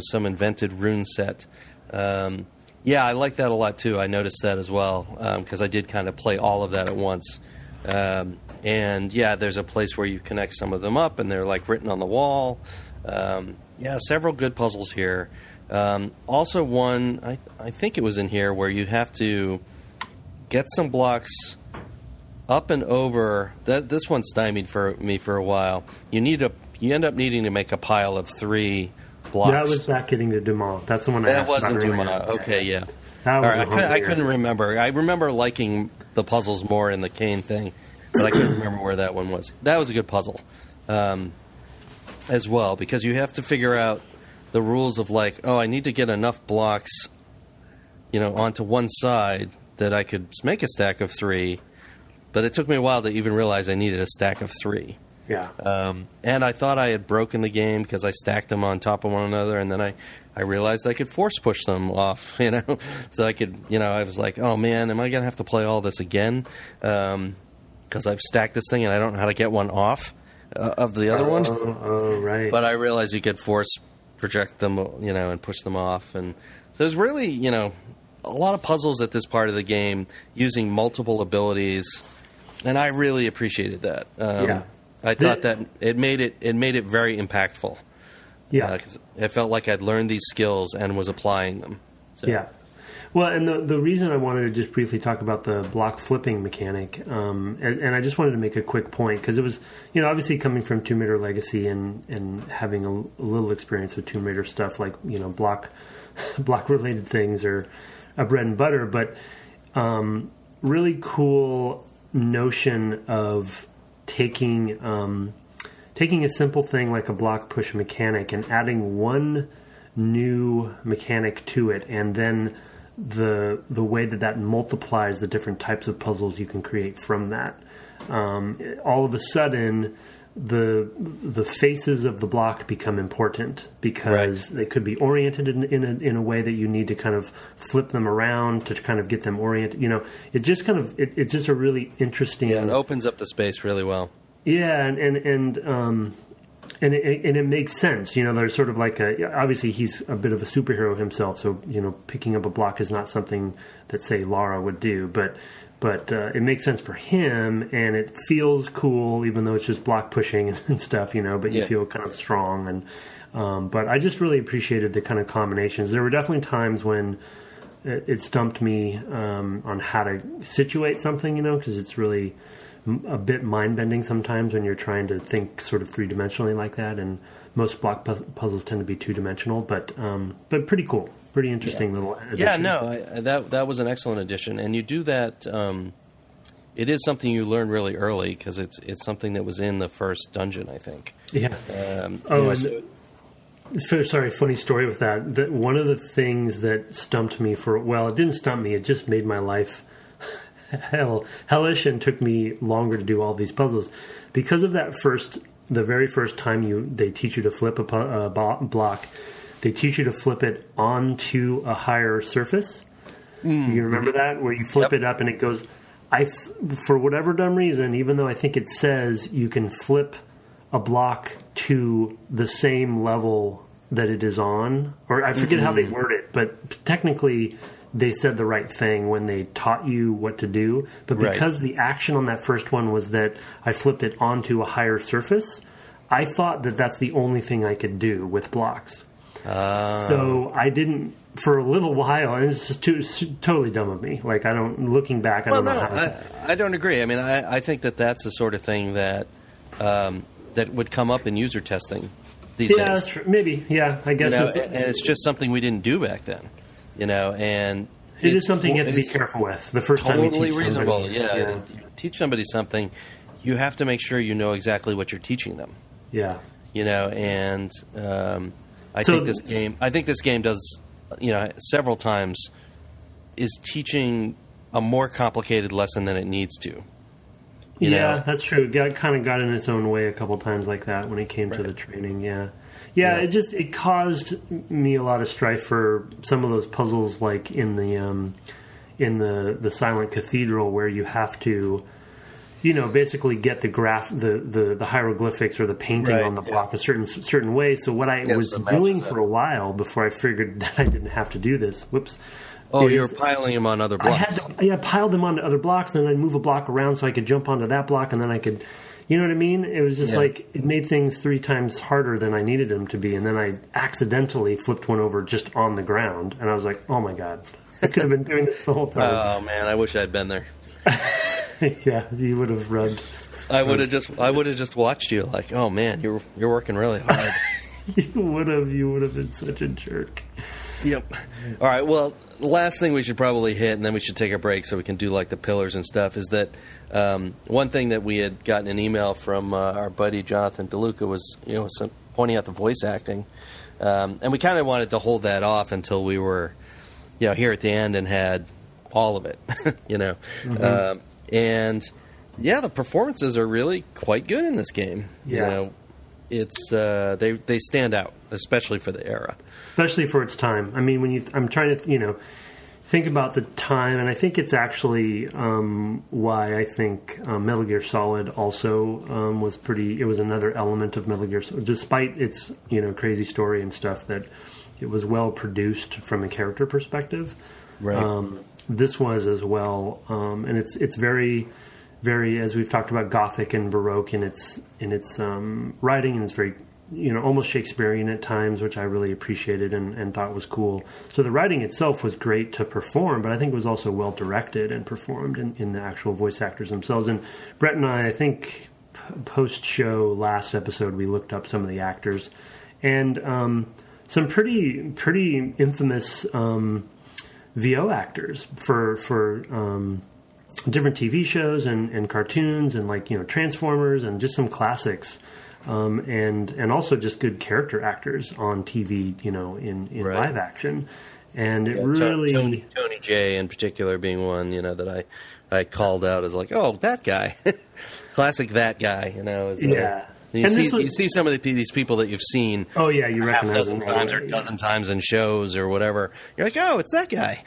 some invented rune set. I like that a lot too. I noticed that as well because I did kind of play all of that at once. There's a place where you connect some of them up, and they're written on the wall. Several good puzzles here. Also, one I think it was in here where you have to get some blocks up and over. This one stymied me for a while. You end up needing to make a pile of 3 blocks. That was back getting to Dumah. That's the one I asked about. That wasn't Dumah. Okay, yeah. I couldn't remember. I remember liking the puzzles more in the Kain thing, but I couldn't remember where that one was. That was a good puzzle as well, because you have to figure out the rules of I need to get enough blocks, onto one side that I could make a stack of 3, but it took me a while to even realize I needed a stack of 3. Yeah. And I thought I had broken the game because I stacked them on top of one another, and then I realized I could force push them off, so I could, I was like, oh man, am I going to have to play all this again? Because I've stacked this thing and I don't know how to get one off of the other one. Oh, right. But I realized you could force project them, and push them off. And so there's really, a lot of puzzles at this part of the game using multiple abilities, and I really appreciated that. I thought that it made it very impactful. Yeah, 'cause it felt like I'd learned these skills and was applying them. So. Yeah, Well, and the reason I wanted to just briefly talk about the block flipping mechanic, and I just wanted to make a quick point, because it was, obviously coming from Tomb Raider Legacy and having a little experience with Tomb Raider stuff, like, block related things are a bread and butter, but really cool notion of taking a simple thing like a block push mechanic and adding one new mechanic to it, and then the way that multiplies the different types of puzzles you can create from that. All of a sudden, the faces of the block become important, because they could be oriented in a way that you need to kind of flip them around to kind of get them oriented. It just kind of it's just a really interesting. Yeah, it opens up the space really well. Yeah, and it makes sense. There's sort of like obviously he's a bit of a superhero himself, so picking up a block is not something that, say, Lara would do, but it makes sense for him, and it feels cool, even though it's just block pushing and stuff, but you feel kind of strong. And but I just really appreciated the kind of combinations. There were definitely times when it stumped me on how to situate something, because it's really a bit mind-bending sometimes when you're trying to think sort of three-dimensionally like that, and most block puzzles tend to be two-dimensional, but pretty cool, pretty interesting little addition. Yeah, no, that was an excellent addition, and you do that. It is something you learn really early, because it's something that was in the first dungeon, I think. Yeah. Sorry, funny story with that. That one of the things that stumped me it didn't stump me, it just made my life hellish and took me longer to do all these puzzles, because of the very first time they teach you to flip a block. They teach you to flip it onto a higher surface. You remember that, where you flip it up and it goes. For whatever dumb reason, even though I think it says you can flip a block to the same level that it is on, or I forget how they word it, but technically they said the right thing when they taught you what to do. But because the action on that first one was that I flipped it onto a higher surface, I thought that that's the only thing I could do with blocks. So I didn't for a little while, and it's just totally dumb of me. Like, looking back, I don't know how. I don't agree. I mean, I think that's the sort of thing that that would come up in user testing these days. Yeah, that's true. Maybe. Yeah, I guess and it's just something we didn't do back then. And it is something you have to be careful with the first time you teach somebody. Totally reasonable. Yeah. You teach somebody something, you have to make sure you know exactly what you're teaching them. Yeah. And I think this game does, several times is teaching a more complicated lesson than it needs to. You know? That's true. It kind of got in its own way a couple times like that when it came to the training. Yeah. It caused me a lot of strife for some of those puzzles, like in the Silent Cathedral, where you have to, basically get the hieroglyphics or the painting on the block a certain way. So what I was doing for a while before I figured that I didn't have to do this. Whoops. Oh, you were piling them on other blocks. I piled them onto other blocks, and then I'd move a block around so I could jump onto that block, and then I could, you know what I mean? It was just like, it made things 3 times harder than I needed them to be, and then I accidentally flipped one over just on the ground, and I was like, oh my God, I could have been doing this the whole time. Oh man, I wish I'd been there. Yeah, you would have rubbed. I would have just watched you like, oh man, you're working really hard. You would have been such a jerk. Yep. All right. Well, the last thing we should probably hit, and then we should take a break so we can do like the pillars and stuff, is that one thing that we had gotten an email from our buddy Jonathan DeLuca was, pointing out the voice acting, and we kind of wanted to hold that off until we were, here at the end and had all of it, Mm-hmm. And the performances are really quite good in this game. Yeah. It's they stand out, especially for the era. Especially for its time. I mean, I'm trying to, think about the time, and I think it's actually why I think Metal Gear Solid also was pretty. It was another element of Metal Gear Solid, despite its crazy story and stuff, that it was well produced from a character perspective. Right. This was as well, and it's very, very, as we've talked about, gothic and baroque in its writing, and it's very almost Shakespearean at times, which I really appreciated and thought was cool. So the writing itself was great to perform, but I think it was also well directed and performed in the actual voice actors themselves. And Brett and I think post-show last episode, we looked up some of the actors, and some pretty infamous VO actors for different TV shows and cartoons and Transformers and just some classics. And also just good character actors on TV, in right. live action. And it really... Tony J in particular being one, that I called out as like, oh, that guy. Classic that guy, Yeah. You see some of these people that you've seen. Oh, yeah, you recognize half dozen times or dozen times in shows or whatever. You're like, oh, it's that guy.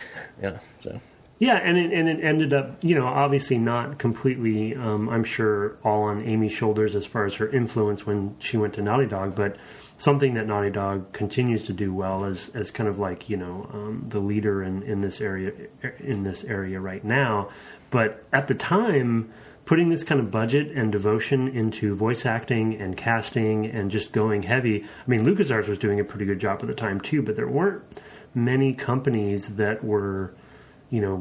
So... Yeah, and it ended up, obviously not completely, I'm sure, all on Amy's shoulders as far as her influence when she went to Naughty Dog, but something that Naughty Dog continues to do well as kind of like, the leader in this area right now. But at the time, putting this kind of budget and devotion into voice acting and casting and just going heavy, I mean, LucasArts was doing a pretty good job at the time too, but there weren't many companies that were...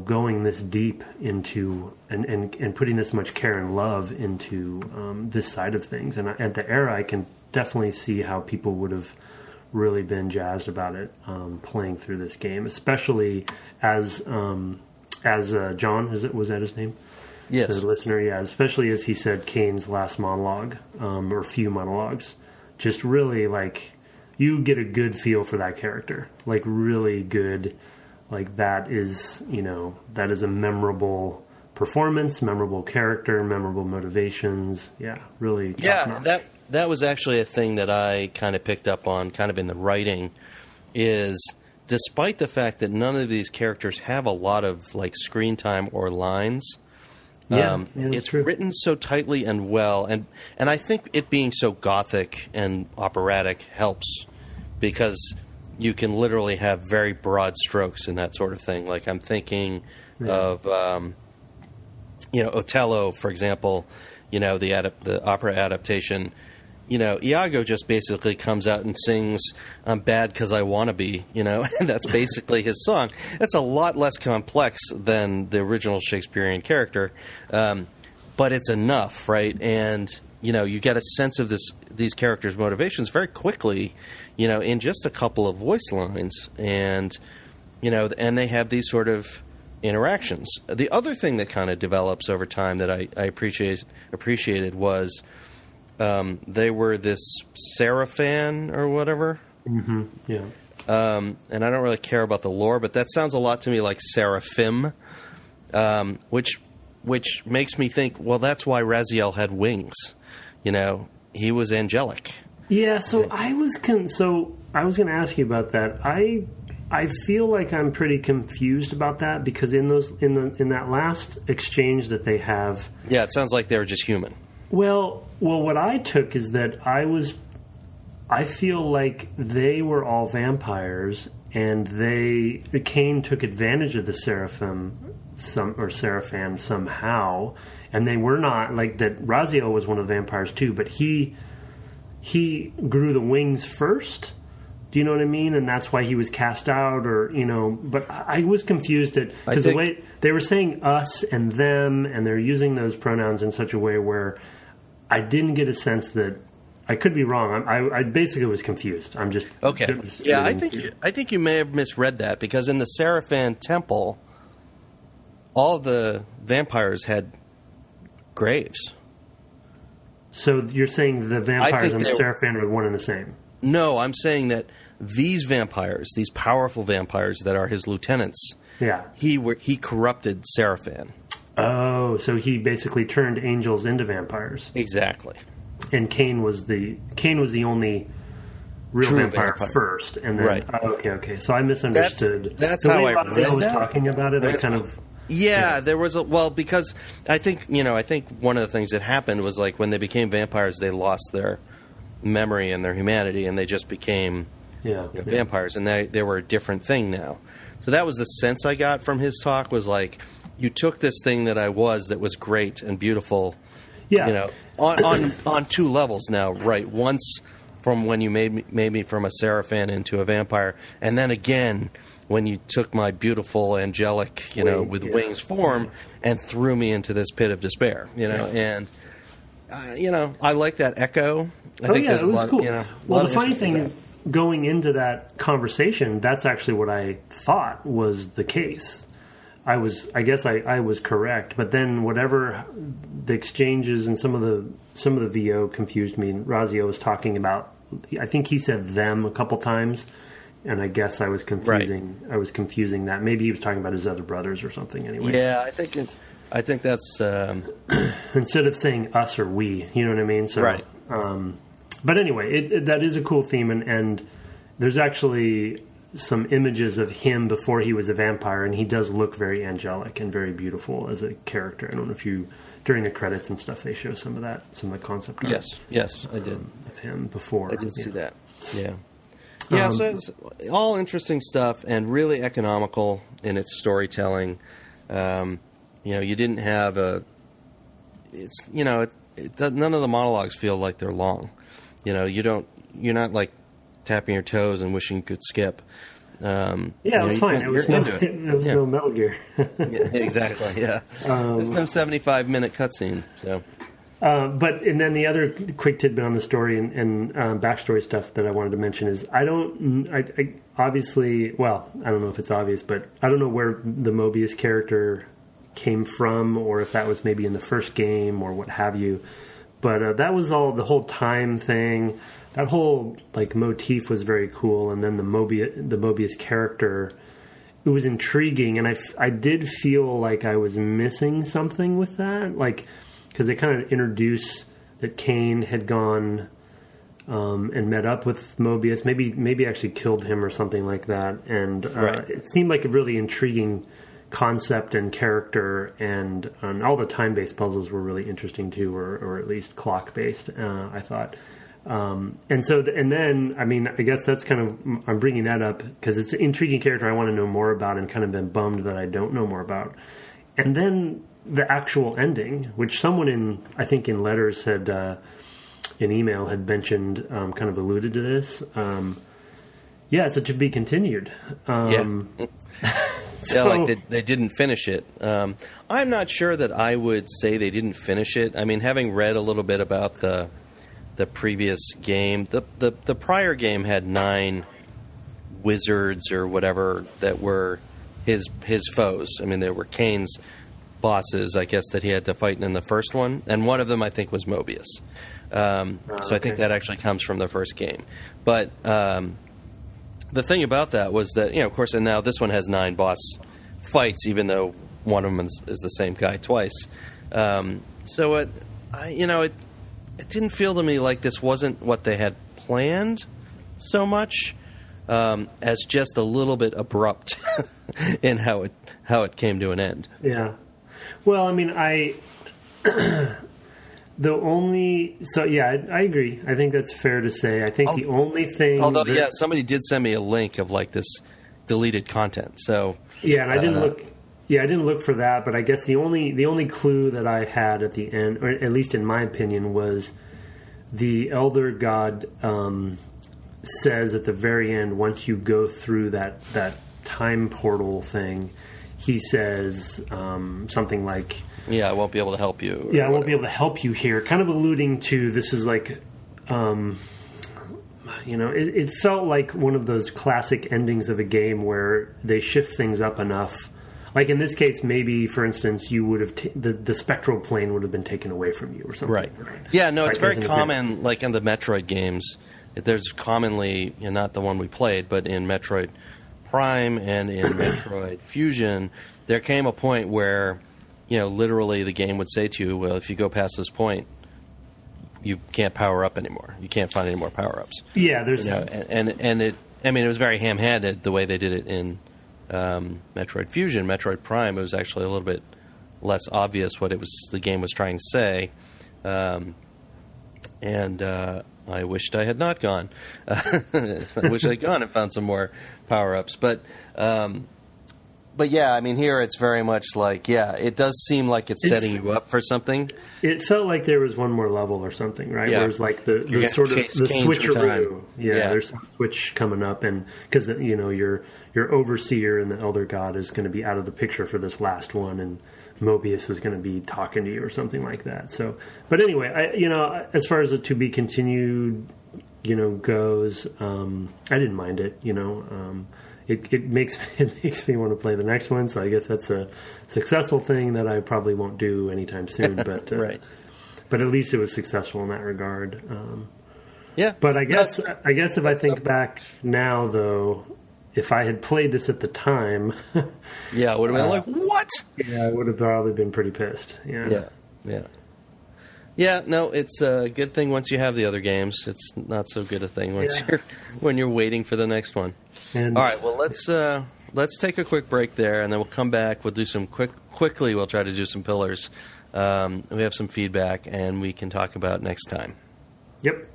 going this deep into and putting this much care and love into this side of things. And at the era, I can definitely see how people would have really been jazzed about it playing through this game, especially as John, was that his name? Yes. The listener, yeah. Especially as he said Kain's last monologue, or few monologues. Just really, you get a good feel for that character. Really good... that is a memorable performance, memorable character, memorable motivations. Yeah, really. Yeah, that was actually a thing that I kind of picked up on, kind of in the writing, is despite the fact that none of these characters have a lot of screen time or lines. It's true. Written so tightly and well, and I think it being so gothic and operatic helps because. You can literally have very broad strokes in that sort of thing. I'm thinking of, Othello, for example, the opera adaptation. Iago just basically comes out and sings, "I'm bad because I want to be," and that's basically his song. That's a lot less complex than the original Shakespearean character, but it's enough, right? And, you get a sense of these characters' motivations very quickly, in just a couple of voice lines, and and they have these sort of interactions. The other thing that kind of develops over time that I appreciated was they were this Serafan or whatever. Mm-hmm. Yeah. And I don't really care about the lore, but that sounds a lot to me like Seraphim, which makes me think, well, that's why Raziel had wings. He was angelic. Yeah, so I was going to ask you about that. I feel like I'm pretty confused about that because in that last exchange that they have, yeah, it sounds like they were just human. Well, what I took is that I feel like they were all vampires, and Kain took advantage of the Serafan somehow, and they were not that. Raziel was one of the vampires too, but he grew the wings first. Do you know what I mean? And that's why he was cast out, But I was confused because the way they were saying us and them, and they're using those pronouns in such a way where I didn't get a sense that. I could be wrong. I basically was confused. I'm just okay. Yeah, I think you may have misread that because in the Serafan temple, all the vampires had graves. So you're saying the vampires and the Serafan are one and the same? No, I'm saying that these vampires, these powerful vampires that are his lieutenants, yeah, he corrupted Serafan. Oh, so he basically turned angels into vampires. Exactly. And Kain was the only real vampire first, and then right. Okay. So I misunderstood. That's the how way I read that. was talking about it. I kind of there was because I think one of the things that happened was when they became vampires, they lost their memory and their humanity, and they just became vampires, and they were a different thing now. So that was the sense I got from his talk was you took this thing that was great and beautiful. Yeah. On two levels now, right? Once from when you made me from a Serafan into a vampire, and then again when you took my beautiful angelic, with wings form and threw me into this pit of despair, and I like that echo. I think it was cool. Well, the funny thing is, going into that conversation, that's actually what I thought was the case. I guess I was correct, but then whatever the exchanges and some of the VO confused me. Razio was talking about, I think he said them a couple times, and I guess I was confusing. Right. I was confusing that. Maybe he was talking about his other brothers or something. Anyway, yeah, I think that's instead of saying us or we, you know what I mean? So, right. But anyway, that is a cool theme, and there's actually some images of him before he was a vampire, and he does look very angelic and very beautiful as a character. I don't know if during the credits and stuff, they show some of the concept art. Yes, I did. Of him before. I did see that. Yeah. Yeah, so it's all interesting stuff and really economical in its storytelling. You didn't have none of the monologues feel like they're long. You're not like tapping your toes and wishing you could skip. It was fine. It was no Metal Gear. Yeah, exactly. Yeah, there's no 75-minute cutscene. So, and then the other quick tidbit on the story and backstory stuff that I wanted to mention is I obviously, well, I don't know if it's obvious, but I don't know where the Moebius character came from, or if that was maybe in the first game or what have you. But that was all the whole time thing. That whole motif was very cool, and then the Moebius character, it was intriguing, and I did feel like I was missing something with that, because they kind of introduce that Kain had gone and met up with Moebius, maybe actually killed him or something like that, and it seemed like a really intriguing concept and character, and all the time-based puzzles were really interesting too, or at least clock-based, I thought. And then, I guess that's kind of, I'm bringing that up because it's an intriguing character I want to know more about, and kind of been bummed that I don't know more about. And then the actual ending, which someone I think in letters had, in email had mentioned, kind of alluded to this. It's a to be continued. So, they didn't finish it. I'm not sure that I would say they didn't finish it. Having read a little bit about the previous game, the prior game had 9 wizards or whatever that were his foes. There were Kain's bosses, I guess, that he had to fight in the first one, and one of them I think was Moebius. So I think that actually comes from the first game. But the thing about that was that, of course, and now this one has 9 boss fights, even though one of them is the same guy twice. So it didn't feel to me like this wasn't what they had planned so much as just a little bit abrupt in how it came to an end. Yeah. Well, I agree. I think that's fair to say. I think the only thing... Although, somebody did send me a link of this deleted content. So yeah, and I didn't look... Yeah, I didn't look for that, but I guess the only clue that I had at the end, or at least in my opinion, was the Elder God says at the very end, once you go through that time portal thing, he says something like... Yeah, I won't be able to help you. Yeah, I won't be able to help you here. Kind of alluding to this is it felt like one of those classic endings of a game where they shift things up enough. Like in this case, maybe, for instance, you would have the spectral plane would have been taken away from you or something. Right. Yeah, no, it's very common, like in the Metroid games. There's commonly, not the one we played, but in Metroid Prime and in Metroid Fusion, there came a point where, literally the game would say to you, well, if you go past this point, you can't power up anymore. You can't find any more power-ups. Yeah, there's... and it was very ham-handed the way they did it in Metroid Fusion. Metroid Prime, it was actually a little bit less obvious what the game was trying to say. And I wished I had not gone. I wish I had gone and found some more power-ups. But But yeah, I mean, here it's very much like, it does seem like it's setting you up for something. It felt like there was one more level or something, right? Yeah. Whereas like the sort of the switcheroo, there's some switch coming up, and because your overseer and the elder god is going to be out of the picture for this last one, and Moebius is going to be talking to you or something like that. So, but anyway, as far as the to be continued, goes, I didn't mind it. It makes me want to play the next one, so I guess that's a successful thing that I probably won't do anytime soon. But right. But at least it was successful in that regard. Yeah. But I guess if I think back now, though, if I had played this at the time, I would have been like, what? Yeah, I would have probably been pretty pissed. Yeah. Yeah, no, it's a good thing once you have the other games. It's not so good a thing when you're waiting for the next one. And, all right, well, let's take a quick break there, and then we'll come back. We'll do some quickly. We'll try to do some pillars. We have some feedback, and we can talk about next time. Yep.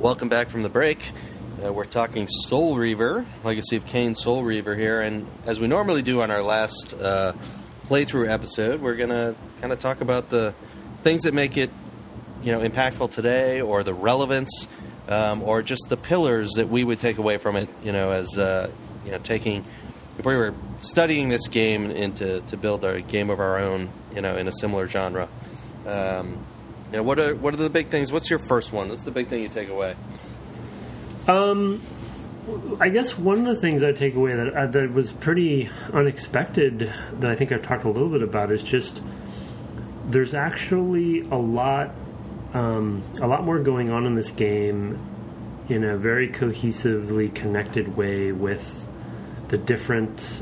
Welcome back from the break. We're talking Soul Reaver, Legacy of Kain Soul Reaver here, and as we normally do on our last playthrough episode, we're going to kind of talk about the things that make it, impactful today, or the relevance, or just the pillars that we would take away from it, as taking, if we were studying this game to build a game of our own, in a similar genre. What are the big things? What's your first one? What's the big thing you take away? I guess one of the things I take away that was pretty unexpected, that I think I've talked a little bit about, is just there's actually a lot more going on in this game in a very cohesively connected way with the different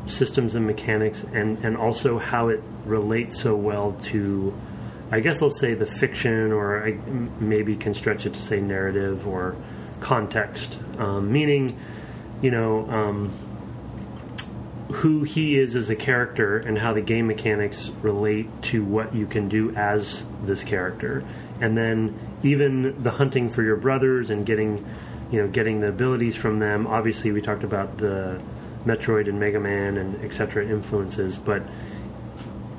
systems and mechanics, and also how it relates so well to, I guess I'll say, the fiction, or I maybe can stretch it to say narrative or context, meaning, who he is as a character and how the game mechanics relate to what you can do as this character. And then even the hunting for your brothers and getting the abilities from them. Obviously, we talked about the Metroid and Mega Man and etc. influences, but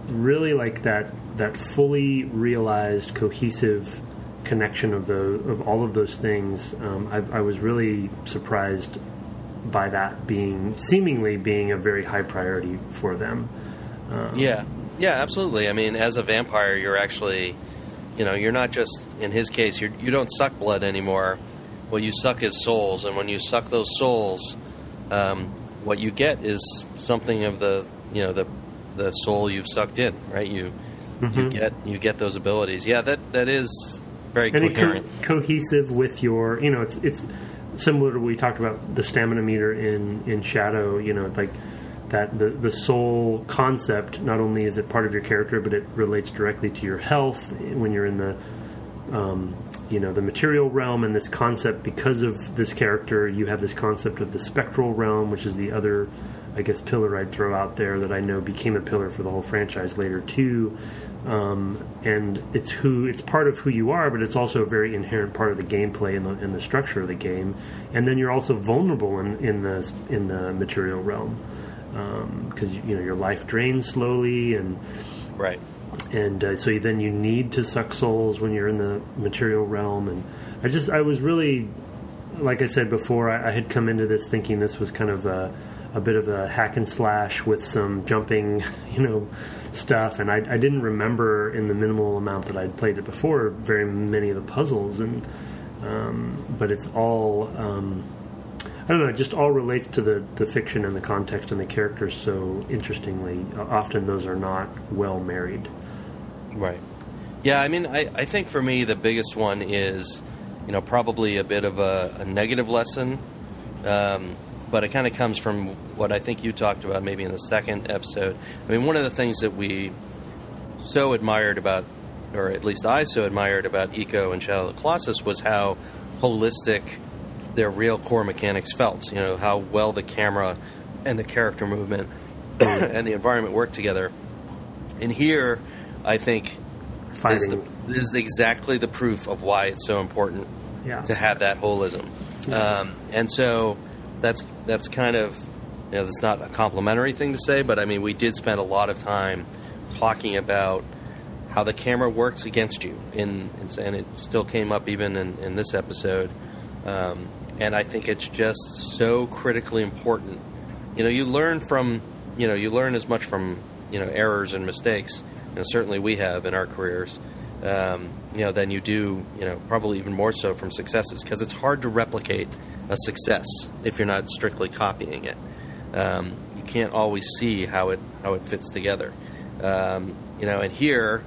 really like that fully realized cohesive connection of all of those things. I was really surprised by that seemingly being a very high priority for them. Yeah, absolutely. I mean, as a vampire, you're actually, you're not just, in his case, you don't suck blood anymore. What you suck is souls, and when you suck those souls, what you get is something of the soul you've sucked in, right? You get those abilities. Yeah, that is very coherent. Cohesive with your, it's similar to what we talked about, the stamina meter in Shadow. Like that the soul concept. Not only is it part of your character, but it relates directly to your health when you're in the the material realm. And this concept, because of this character, you have this concept of the spectral realm, which is the other, I guess, pillar I'd throw out there that I know became a pillar for the whole franchise later too. And it's part of who you are, but it's also a very inherent part of the gameplay and the structure of the game. And then you're also vulnerable in the material realm, because your life drains slowly, and right. And so then you need to suck souls when you're in the material realm. And I was really, like I said before, I had come into this thinking this was kind of a bit of a hack and slash with some jumping, stuff. And I didn't remember, in the minimal amount that I'd played it before, very many of the puzzles. And but it's all, I don't know, it just all relates to the fiction and the context and the characters so interestingly. Often those are not well married. Right. Yeah, I mean, I think for me the biggest one is, probably a bit of a negative lesson, but it kind of comes from what I think you talked about maybe in the second episode. I mean, one of the things that we so admired about, or at least I so admired about Eco and Shadow of the Colossus, was how holistic their real core mechanics felt. How well the camera and the character movement and the environment work together. And here, I think, is exactly the proof of why it's so important to have that holism. Yeah. And so that's kind of, that's not a complimentary thing to say, but I mean, we did spend a lot of time talking about how the camera works against you, and it still came up even in this episode. And I think it's just so critically important. You learn as much from errors and mistakes. Certainly we have in our careers. Than you do, probably even more so from successes, because it's hard to replicate a success if you're not strictly copying it. You can't always see how it fits together. And here,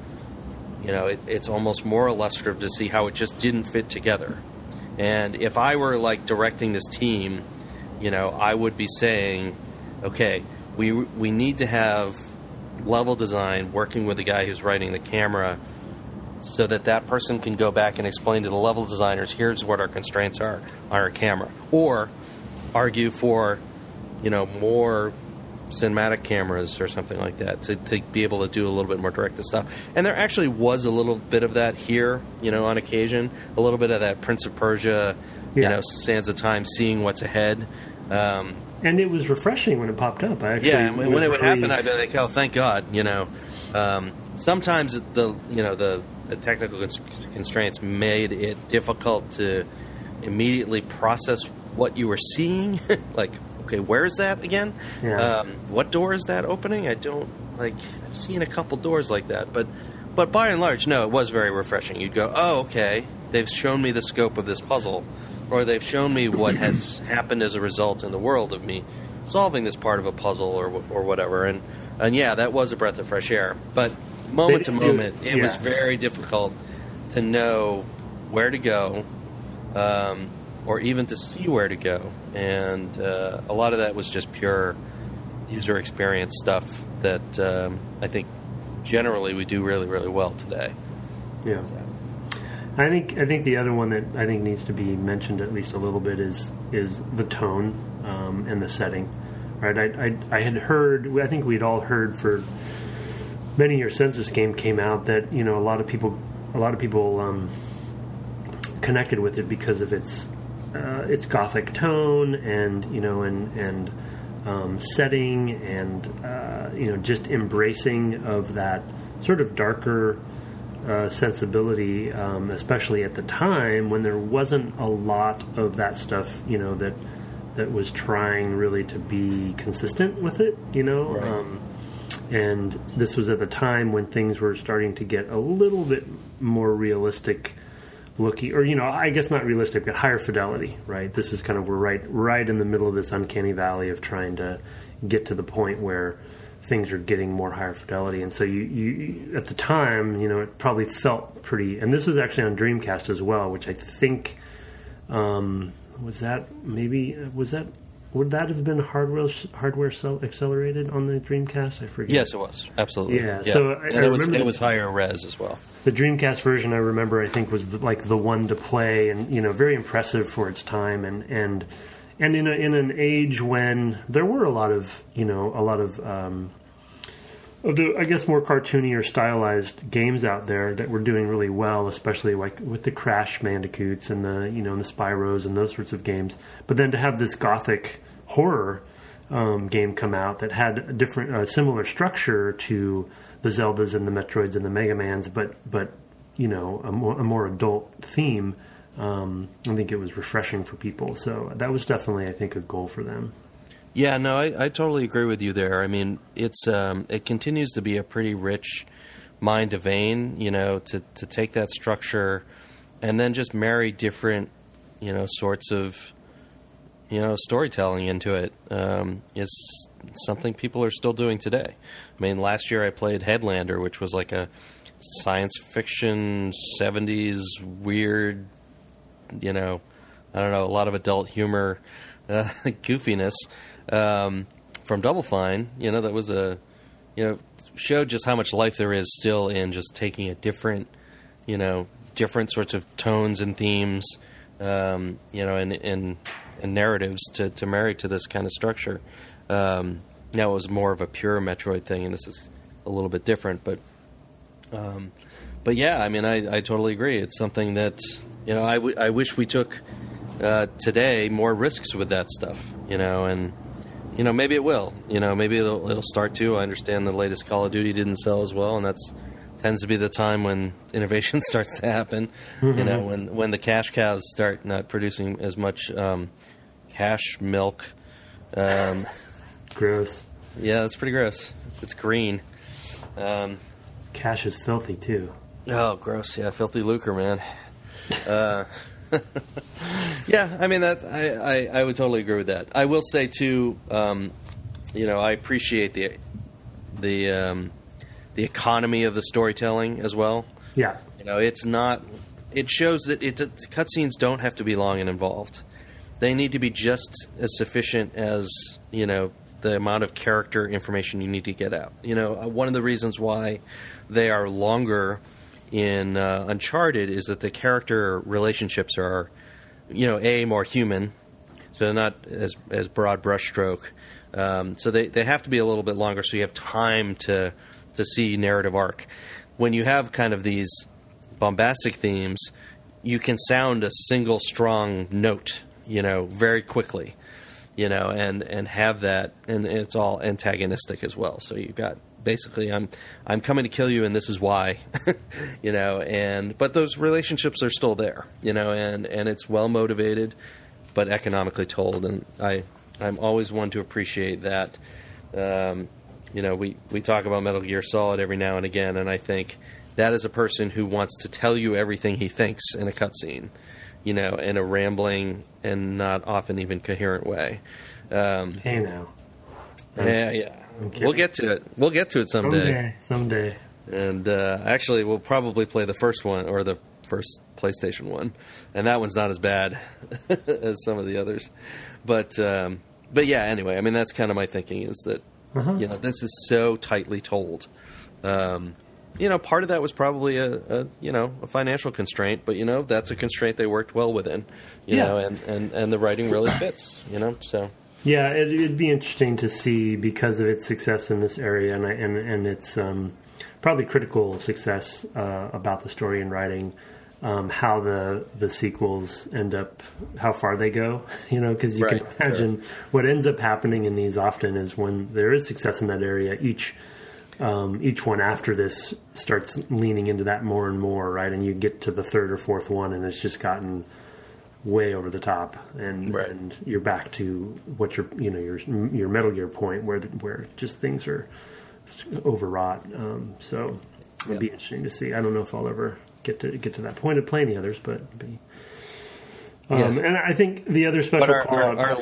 it's almost more illustrative to see how it just didn't fit together. And if I were directing this team, I would be saying, okay, we need to have level design working with the guy who's writing the camera, so that person can go back and explain to the level designers, here's what our constraints are on our camera, or argue for more cinematic cameras or something like that to be able to do a little bit more directed stuff. And there actually was a little bit of that here, on occasion, a little bit of that Prince of Persia, Sands of Time, seeing what's ahead. And it was refreshing when it popped up. When it would happen, I'd be like, oh, thank God, Sometimes the technical constraints made it difficult to immediately process what you were seeing. Okay, where is that again? Yeah. What door is that opening? I don't, I've seen a couple doors like that. But by and large, no, it was very refreshing. You'd go, oh, okay, they've shown me the scope of this puzzle, or they've shown me what has happened as a result in the world of me solving this part of a puzzle or whatever. And yeah, that was a breath of fresh air. But moment to moment, it was very difficult to know where to go, or even to see where to go. And a lot of that was just pure user experience stuff that I think generally we do really, really well today. Yeah. So. I think the other one that I think needs to be mentioned at least a little bit is the tone and the setting. Right? I had heard, I think we'd all heard for many years since this game came out that a lot of people connected with it because of its gothic tone and setting and just embracing of that sort of darker sensibility, especially at the time when there wasn't a lot of that stuff that was trying really to be consistent with it, Right. And this was at the time when things were starting to get a little bit more realistic looking, or I guess not realistic, but higher fidelity, right? This is kind of, we're right in the middle of this uncanny valley of trying to get to the point where things are getting more higher fidelity. And so you at the time, it probably felt pretty, and this was actually on Dreamcast as well, which I think would that have been hardware accelerated on the Dreamcast? I forget. Yes, it was. Absolutely. Yeah. So it was higher res as well. The Dreamcast version, I remember, I think was the one to play, and very impressive for its time, and in an age when there were a lot of the, I guess, more cartoony or stylized games out there that were doing really well, especially with the Crash Bandicoots and the and the Spyros and those sorts of games. But then to have this gothic horror game come out that had a different, similar structure to the Zeldas and the Metroids and the Mega Mans, but a more adult theme. I think it was refreshing for people. So that was definitely, I think, a goal for them. Yeah, no, I totally agree with you there. I mean, it continues to be a pretty rich mind to vein, to take that structure and then just marry different, sorts of, storytelling into it is something people are still doing today. I mean, last year I played Headlander, which was like a science fiction 70s weird, I don't know, a lot of adult humor, goofiness from Double Fine. That was showed just how much life there is still in just taking a different sorts of tones and themes, and narratives to marry to this kind of structure. Now it was more of a pure Metroid thing, and this is a little bit different, but yeah, I mean, I totally agree. It's something that I wish we took today more risks with that stuff, and maybe it will. Maybe it'll start to. I understand the latest Call of Duty didn't sell as well, and that's tends to be the time when innovation starts to happen. Mm-hmm. When the cash cows start not producing as much cash milk. Gross. Yeah, that's pretty gross. It's green. Cash is filthy too. Oh, gross! Yeah, filthy lucre, man. Yeah, I mean that. I would totally agree with that. I will say too. I appreciate the economy of the storytelling as well. Yeah. It's not. It shows that cutscenes don't have to be long and involved. They need to be just as sufficient as the amount of character information you need to get out. One of the reasons why they are longer in Uncharted is that the character relationships are, more human, so they're not as broad brushstroke. So they have to be a little bit longer, so you have time to see narrative arc. When you have kind of these bombastic themes, you can sound a single strong note, very quickly, and have that, and it's all antagonistic as well. So you've got basically, I'm coming to kill you, and this is why, but those relationships are still there, and it's well motivated, but economically told, and I'm always one to appreciate that. We talk about Metal Gear Solid every now and again, and I think that is a person who wants to tell you everything he thinks in a cutscene, in a rambling and not often even coherent way. Hey now. Yeah. We'll get to it. We'll get to it someday. Someday. And actually, we'll probably play the first one, or the first PlayStation one, and that one's not as bad as some of the others. But yeah. Anyway, I mean, that's kind of my thinking is that this is so tightly told. Part of that was probably a financial constraint, but that's a constraint they worked well within. And the writing really fits. So. Yeah, it'd be interesting to see, because of its success in this area and its probably critical success about the story and writing, how the sequels end up, how far they go, because you can imagine what ends up happening in these often is when there is success in that area, each one after this starts leaning into that more and more, right? And you get to the third or fourth one, and it's just gotten way over the top, and you're back to what your Metal Gear point where just things are overwrought. So it'd be interesting to see. I don't know if I'll ever get to that point of playing the others, but and I think the other special our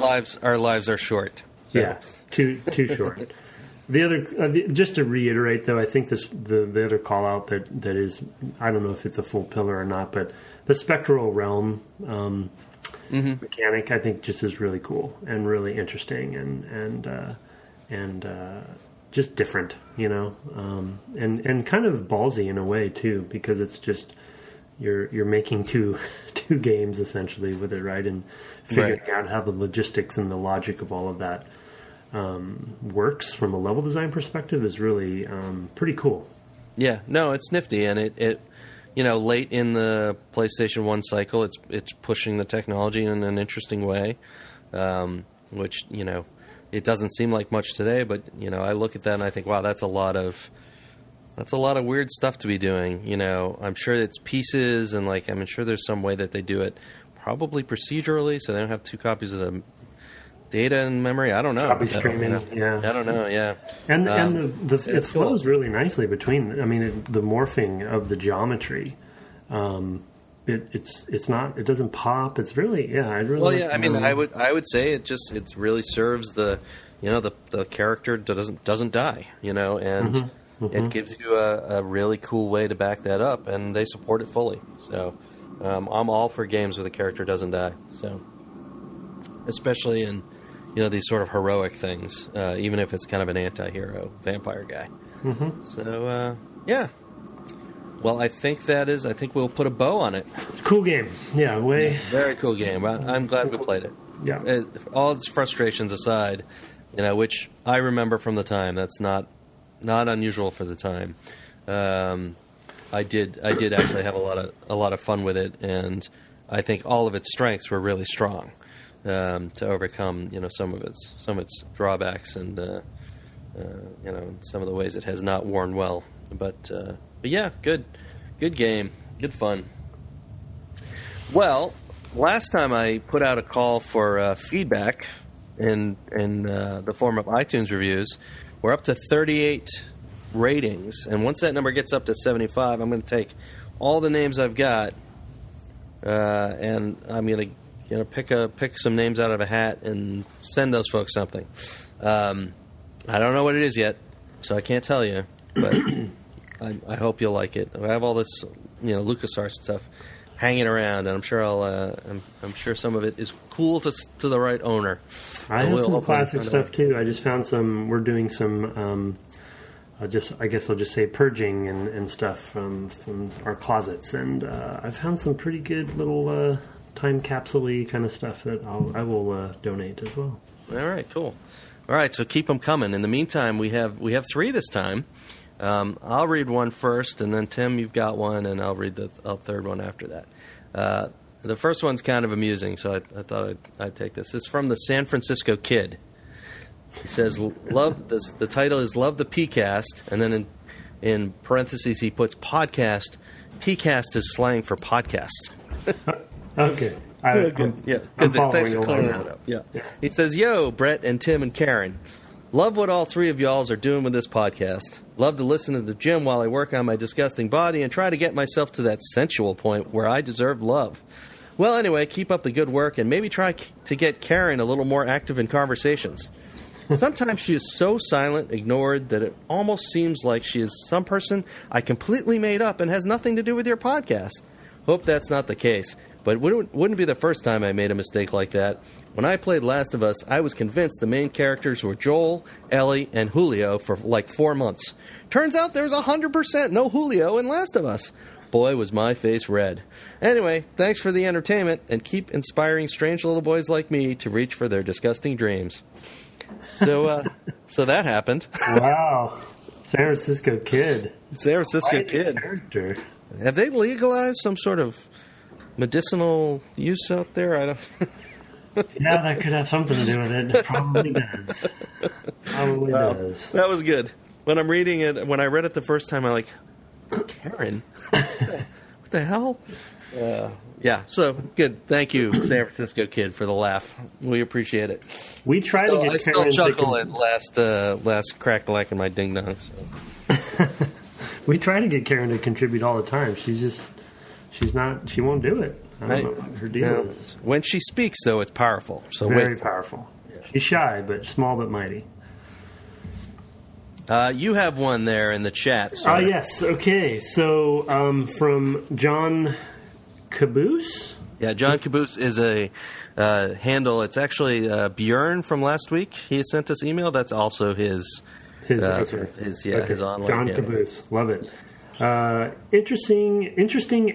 lives are short. So. Yeah, too short. The other, just to reiterate, though, I think the other call out that is, I don't know if it's a full pillar or not, but the spectral realm mechanic, I think, just is really cool and really interesting and just different, and kind of ballsy in a way too, because it's just you're making two games essentially with it, right, and figuring out how the logistics and the logic of all of that works from a level design perspective is really pretty cool. Yeah, no, it's nifty, and it late in the PlayStation 1 cycle, it's pushing the technology in an interesting way, which it doesn't seem like much today, but I look at that and I think, wow, that's a lot of weird stuff to be doing. I'm sure it's pieces, and I'm sure there's some way that they do it, probably procedurally, so they don't have two copies of the data and memory. I don't know. Copy streaming, yeah. I don't know, yeah. And it flows really nicely between. I mean, the morphing of the geometry it's not, it doesn't pop. It's really, yeah, I really. Well, yeah, I mean, I would say it really serves the character doesn't die, and it gives you a really cool way to back that up, and they support it fully. So I'm all for games where the character doesn't die. So especially in these sort of heroic things, even if it's kind of an anti-hero vampire guy. So yeah. Well, I think we'll put a bow on it. It's a cool game. Yeah, very cool game. I'm glad we played it. Yeah. All its frustrations aside, which I remember from the time. That's not unusual for the time. I did actually have a lot of fun with it, and I think all of its strengths were really strong to overcome some of its drawbacks and some of the ways it has not worn well. But yeah, good game, good fun. Well, last time I put out a call for feedback in the form of iTunes reviews. We're up to 38 ratings, and once that number gets up to 75, I'm going to take all the names I've got, and I'm going to pick some names out of a hat and send those folks something. I don't know what it is yet, so I can't tell you, but I hope you'll like it. I have all this LucasArts stuff hanging around, and I'm sure I'm sure some of it is cool to the right owner. I have some classic stuff too. I just found some. We're doing some. I guess I'll just say purging and stuff from our closets, and I found some pretty good little time capsule-y kind of stuff that I will donate as well. All right, cool. All right, so keep them coming. In the meantime, we have 3 this time. I'll read one first, and then Tim, you've got one, and I'll read the third one after that. The first one's kind of amusing, so I thought I'd take this. It's from the San Francisco Kid. He says, "Love." The title is "Love the PCast," and then in parentheses he puts podcast. PCast is slang for podcast. Okay. Yeah. I'm Thanks following for along clearing now. that up. Yeah. He says, "Yo, Brett and Tim and Karen. Love what all 3 of y'alls are doing with this podcast. Love to listen to the gym while I work on my disgusting body and try to get myself to that sensual point where I deserve love. Well, anyway, keep up the good work and maybe try to get Karen a little more active in conversations. Sometimes she is so silent, ignored, that it almost seems like she is some person I completely made up and has nothing to do with your podcast. Hope that's not the case. But it wouldn't be the first time I made a mistake like that. When I played Last of Us, I was convinced the main characters were Joel, Ellie, and Julio for like 4 months. Turns out there's 100% no Julio in Last of Us. Boy, was my face red. Anyway, thanks for the entertainment, and keep inspiring strange little boys like me to reach for their disgusting dreams." So that happened. Wow. San Francisco Kid. San Francisco Kid. Character. Have they legalized some sort of medicinal use out there? I don't. Yeah, that could have something to do with it. It probably does. Probably does. That was good. When I'm reading it, when I read it the first time, I'm like, Karen? What the hell? Yeah, so good. Thank you, San Francisco Kid, for the laugh. We appreciate it. We try to get I Karen still chuckle at last crack black in my ding dong. So. We try to get Karen to contribute all the time. She won't do it. I don't know what her deal is. When she speaks, though, it's powerful. So very powerful. Yeah. She's shy, but small but mighty. You have one there in the chat. Yes. Okay. So from John Caboose. Yeah, John Caboose is a handle. It's actually Bjorn from last week. He sent us email. That's also his answer. His online. John Caboose. Love it. Interesting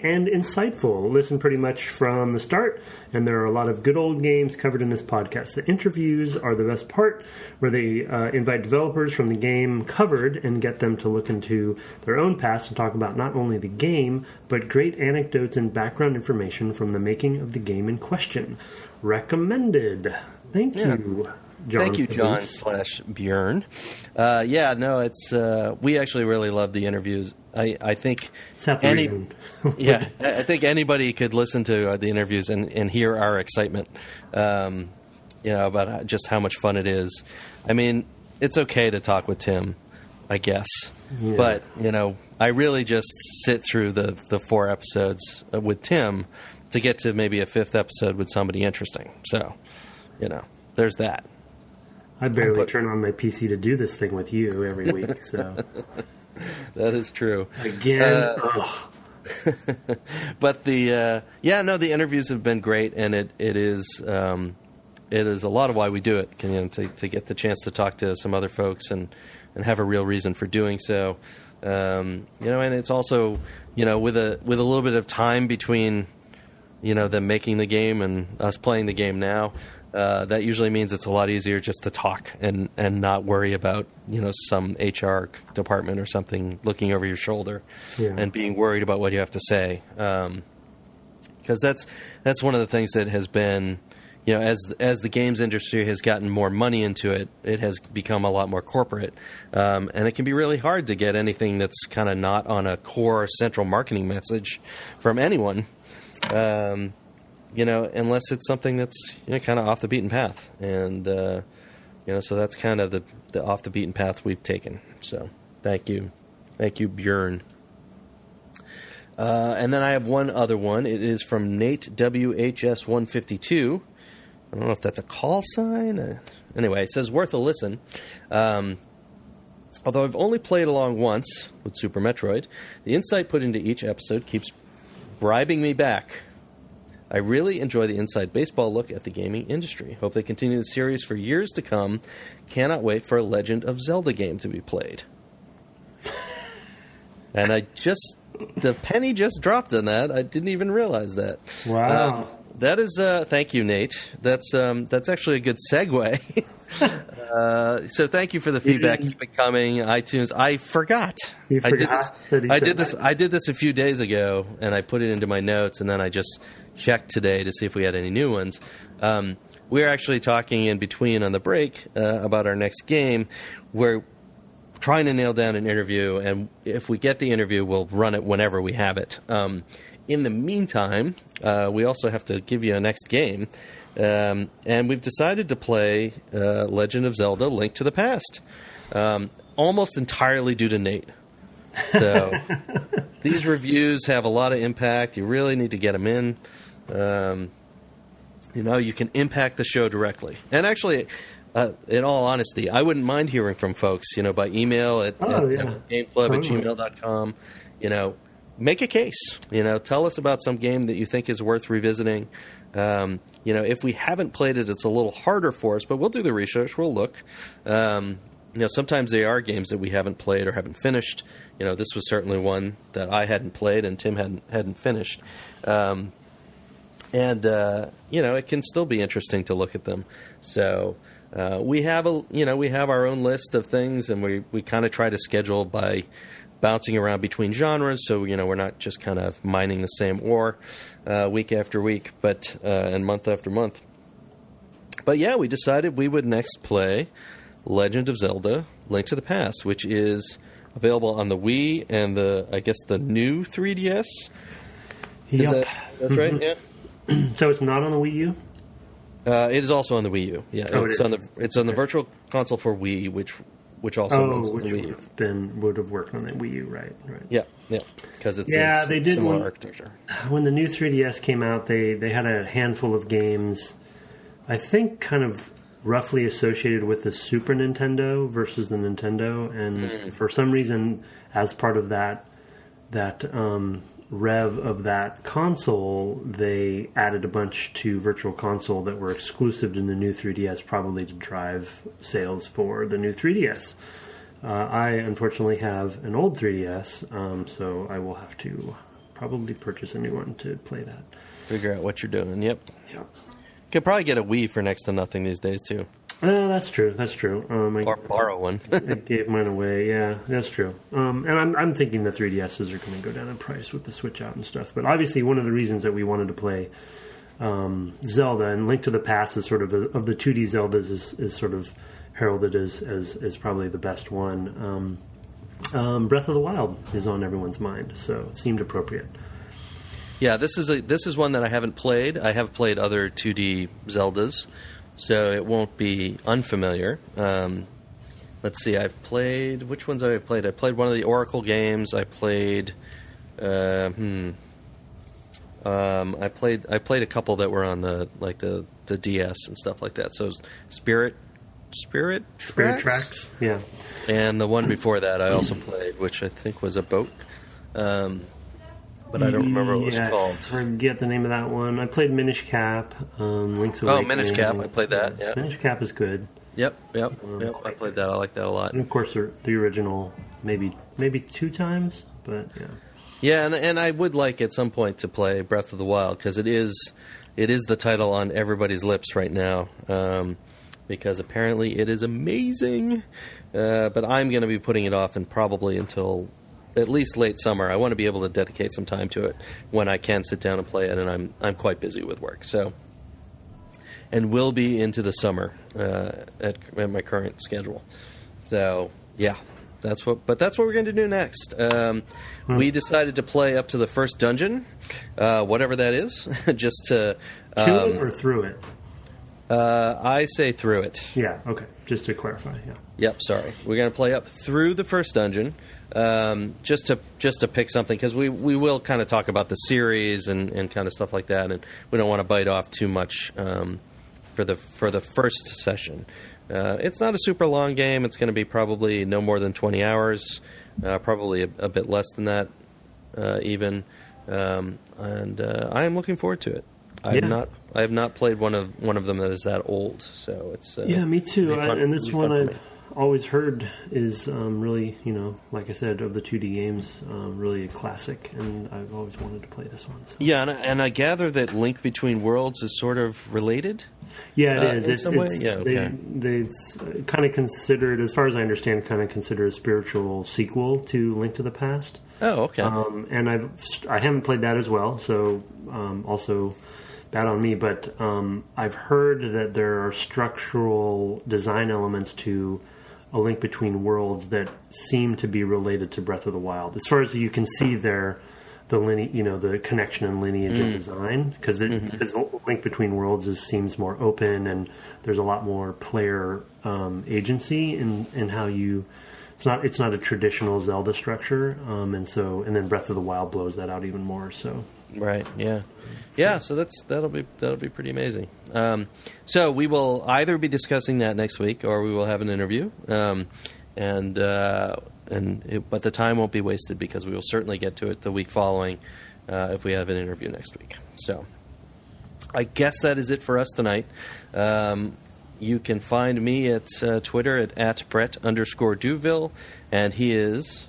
and insightful. Listen pretty much from the start, and there are a lot of good old games covered in this podcast. The interviews are the best part, where they invite developers from the game covered and get them to look into their own past and talk about not only the game, but great anecdotes and background information from the making of the game in question. Recommended. Thank you. John. Thank you, John /Bjorn. It's we actually really love the interviews. I think I think anybody could listen to the interviews and hear our excitement, about just how much fun it is. I mean, it's okay to talk with Tim. I guess. Yeah. But, I really just sit through the 4 episodes with Tim to get to maybe a 5th episode with somebody interesting. So, there's that. I barely turn on my PC to do this thing with you every week, so... That is true. Again, But the interviews have been great, and it is a lot of why we do it. To get the chance to talk to some other folks and have a real reason for doing so. And it's also with a little bit of time between them making the game and us playing the game now. That usually means it's a lot easier just to talk and not worry about some HR department or something looking over your shoulder and being worried about what you have to say. Because that's one of the things that has been, as the games industry has gotten more money into it, it has become a lot more corporate, and it can be really hard to get anything that's kind of not on a core central marketing message from anyone. Unless it's something that's kind of off the beaten path, and so that's kind of the off the beaten path we've taken. So thank you, Björn. And then I have one other one. It is from Nate WHS 152. I don't know if that's a call sign. Anyway, it says worth a listen. Although I've only played along once with Super Metroid, the insight put into each episode keeps bribing me back. I really enjoy the inside baseball look at the gaming industry. Hope they continue the series for years to come. Cannot wait for a Legend of Zelda game to be played. And the penny just dropped on that. I didn't even realize that. Wow. That is, thank you, Nate. That's actually a good segue. So thank you for the feedback. Keep it coming. iTunes. I forgot. You forgot I did this a few days ago, and I put it into my notes, and then I just checked today to see if we had any new ones. We're actually talking in between on the break about our next game. We're trying to nail down an interview, and if we get the interview, we'll run it whenever we have it. In the meantime, we also have to give you a next game. And we've decided to play Legend of Zelda: Link to the Past, almost entirely due to Nate. So these reviews have a lot of impact. You really need to get them in. You can impact the show directly. And actually, in all honesty, I wouldn't mind hearing from folks, by email at gameclub@gmail.com. Make a case. Tell us about some game that you think is worth revisiting. If we haven't played it, it's a little harder for us, but we'll do the research. We'll look. Sometimes they are games that we haven't played or haven't finished. This was certainly one that I hadn't played and Tim hadn't finished. It can still be interesting to look at them. So we have our own list of things, and we kind of try to schedule by bouncing around between genres, so we're not just kind of mining the same ore week after week, but and month after month. But yeah, we decided we would next play Legend of Zelda: Link to the Past, which is available on the Wii and the new 3DS. Yep. That's right. Yeah. So it's not on the Wii U? It is also on the Wii U. Yeah, it's on the Virtual Console for Wii, which also runs on the Wii U. Would have worked on the Wii U, right? Yeah, because it's they did similar architecture. When the new 3DS came out, they had a handful of games, I think, kind of roughly associated with the Super Nintendo versus the Nintendo, and for some reason, as part of that rev of that console, they added a bunch to Virtual Console that were exclusive to the new 3DS, probably to drive sales for the new 3DS. I unfortunately have an old 3DS, so I will have to probably purchase a new one to play that. Figure out what you're doing. Yep. Could probably get a Wii for next to nothing these days too. That's true. Or borrow one. I gave mine away. Yeah, that's true. And I'm thinking the 3DSs are going to go down in price with the Switch out and stuff. But obviously, one of the reasons that we wanted to play Zelda and Link to the Past is sort of of the 2D Zeldas is sort of heralded as probably the best one. Breath of the Wild is on everyone's mind, so it seemed appropriate. Yeah, this is one that I haven't played. I have played other 2D Zeldas, so it won't be unfamiliar. let's see. I've played. Which ones have I played? I played one of the Oracle games. I played. I played a couple that were on the DS and stuff like that. So Spirit Tracks, yeah. And the one before that I also played, which I think was a boat, but I don't remember what it was called. I forget the name of that one. I played Minish Cap, Link's Awakening. Oh, Minish Cap, I played that. Yeah, Minish Cap is good. Yep. I played that. I like that a lot. And of course, the original, maybe 2 times, but yeah. Yeah, and I would like at some point to play Breath of the Wild because it is the title on everybody's lips right now. Because apparently it is amazing. But I'm going to be putting it off and probably until at least late summer. I want to be able to dedicate some time to it when I can sit down and play it, and I'm quite busy with work. So, and will be into the summer at my current schedule. So, yeah. That's what we're going to do next. We decided to play up to the first dungeon, whatever that is, just to it or through it. I say through it. Yeah. Okay. Just to clarify. Yeah. Yep. Sorry. We're going to play up through the first dungeon, just to pick something because we will kind of talk about the series and kind of stuff like that, and we don't want to bite off too much for the first session. It's not a super long game. It's going to be probably no more than 20 hours, probably a bit less than that, even. And I am looking forward to it. I have not played one of them that is that old, so it's me too. And this one I've always heard is really, like I said, of the 2D games, really a classic, and I've always wanted to play this one. So. Yeah, and I gather that Link Between Worlds is sort of related. Yeah, it is. In some way? Yeah, okay. It's kind of considered, as far as I understand, a spiritual sequel to Link to the Past. Oh, okay. And I haven't played that as well, so also bad on me. But I've heard that there are structural design elements to A Link Between Worlds that seem to be related to Breath of the Wild, as far as you can see there. The connection and lineage of design, because Link Between Worlds seems more open, and there's a lot more player agency in how you. It's not a traditional Zelda structure, and then Breath of the Wild blows that out even more. So right, yeah. So that'll be pretty amazing. So we will either be discussing that next week, or we will have an interview, but the time won't be wasted because we will certainly get to it the week following if we have an interview next week. So I guess that is it for us tonight. You can find me at Twitter at Brett_Duville, and he is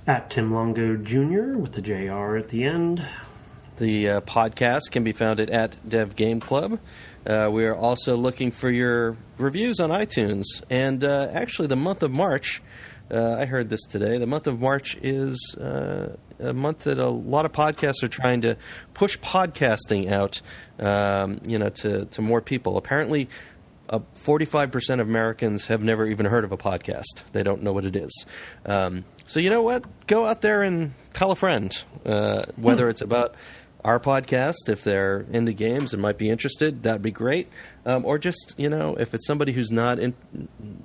at Tim Longo Jr. with the JR at the end. The podcast can be found at Dev Game Club. We are also looking for your reviews on iTunes, and actually the month of March. I heard this today. The month of March is a month that a lot of podcasts are trying to push podcasting out, to more people. Apparently, 45% of Americans have never even heard of a podcast. They don't know what it is. So you know what? Go out there and tell a friend, whether it's about our podcast, if they're into games and might be interested, that'd be great. Or just, if it's somebody who's not a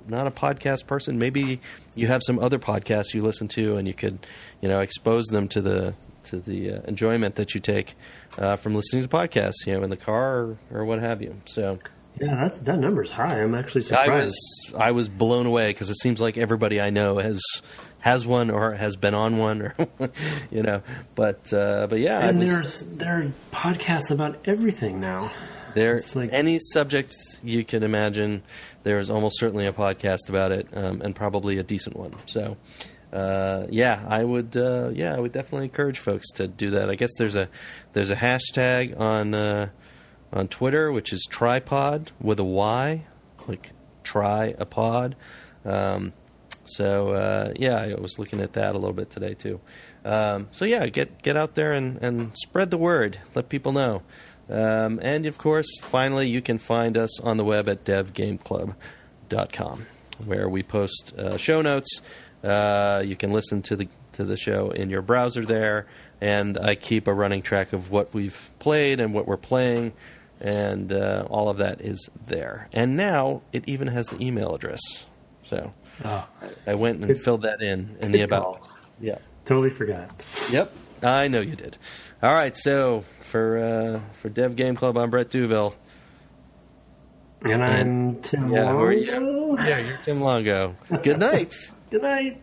podcast person, maybe you have some other podcasts you listen to, and you could, expose them to the enjoyment that you take from listening to podcasts, in the car or what have you. So. Yeah, that number's high. I'm actually surprised. I was blown away because it seems like everybody I know has one or has been on one, or But yeah, and there are podcasts about everything now. There's any subject you can imagine. There is almost certainly a podcast about it, and probably a decent one. So, I would definitely encourage folks to do that. I guess there's a hashtag on Twitter, which is tripod with a Y, like try a pod. I was looking at that a little bit today too. Get out there and spread the word. Let people know. And of course, finally, you can find us on the web at devgameclub.com, where we post show notes. You can listen to the show in your browser there, and I keep a running track of what we've played and what we're playing. And all of that is there. And now it even has the email address. So Oh, I went and filled that in the about. call. Yeah. Totally forgot. Yep. I know you did. All right. So for Dev Game Club, I'm Brett Duville. And I'm Tim Who are Longo. you? Yeah, you're Tim Longo. Good night. Good night.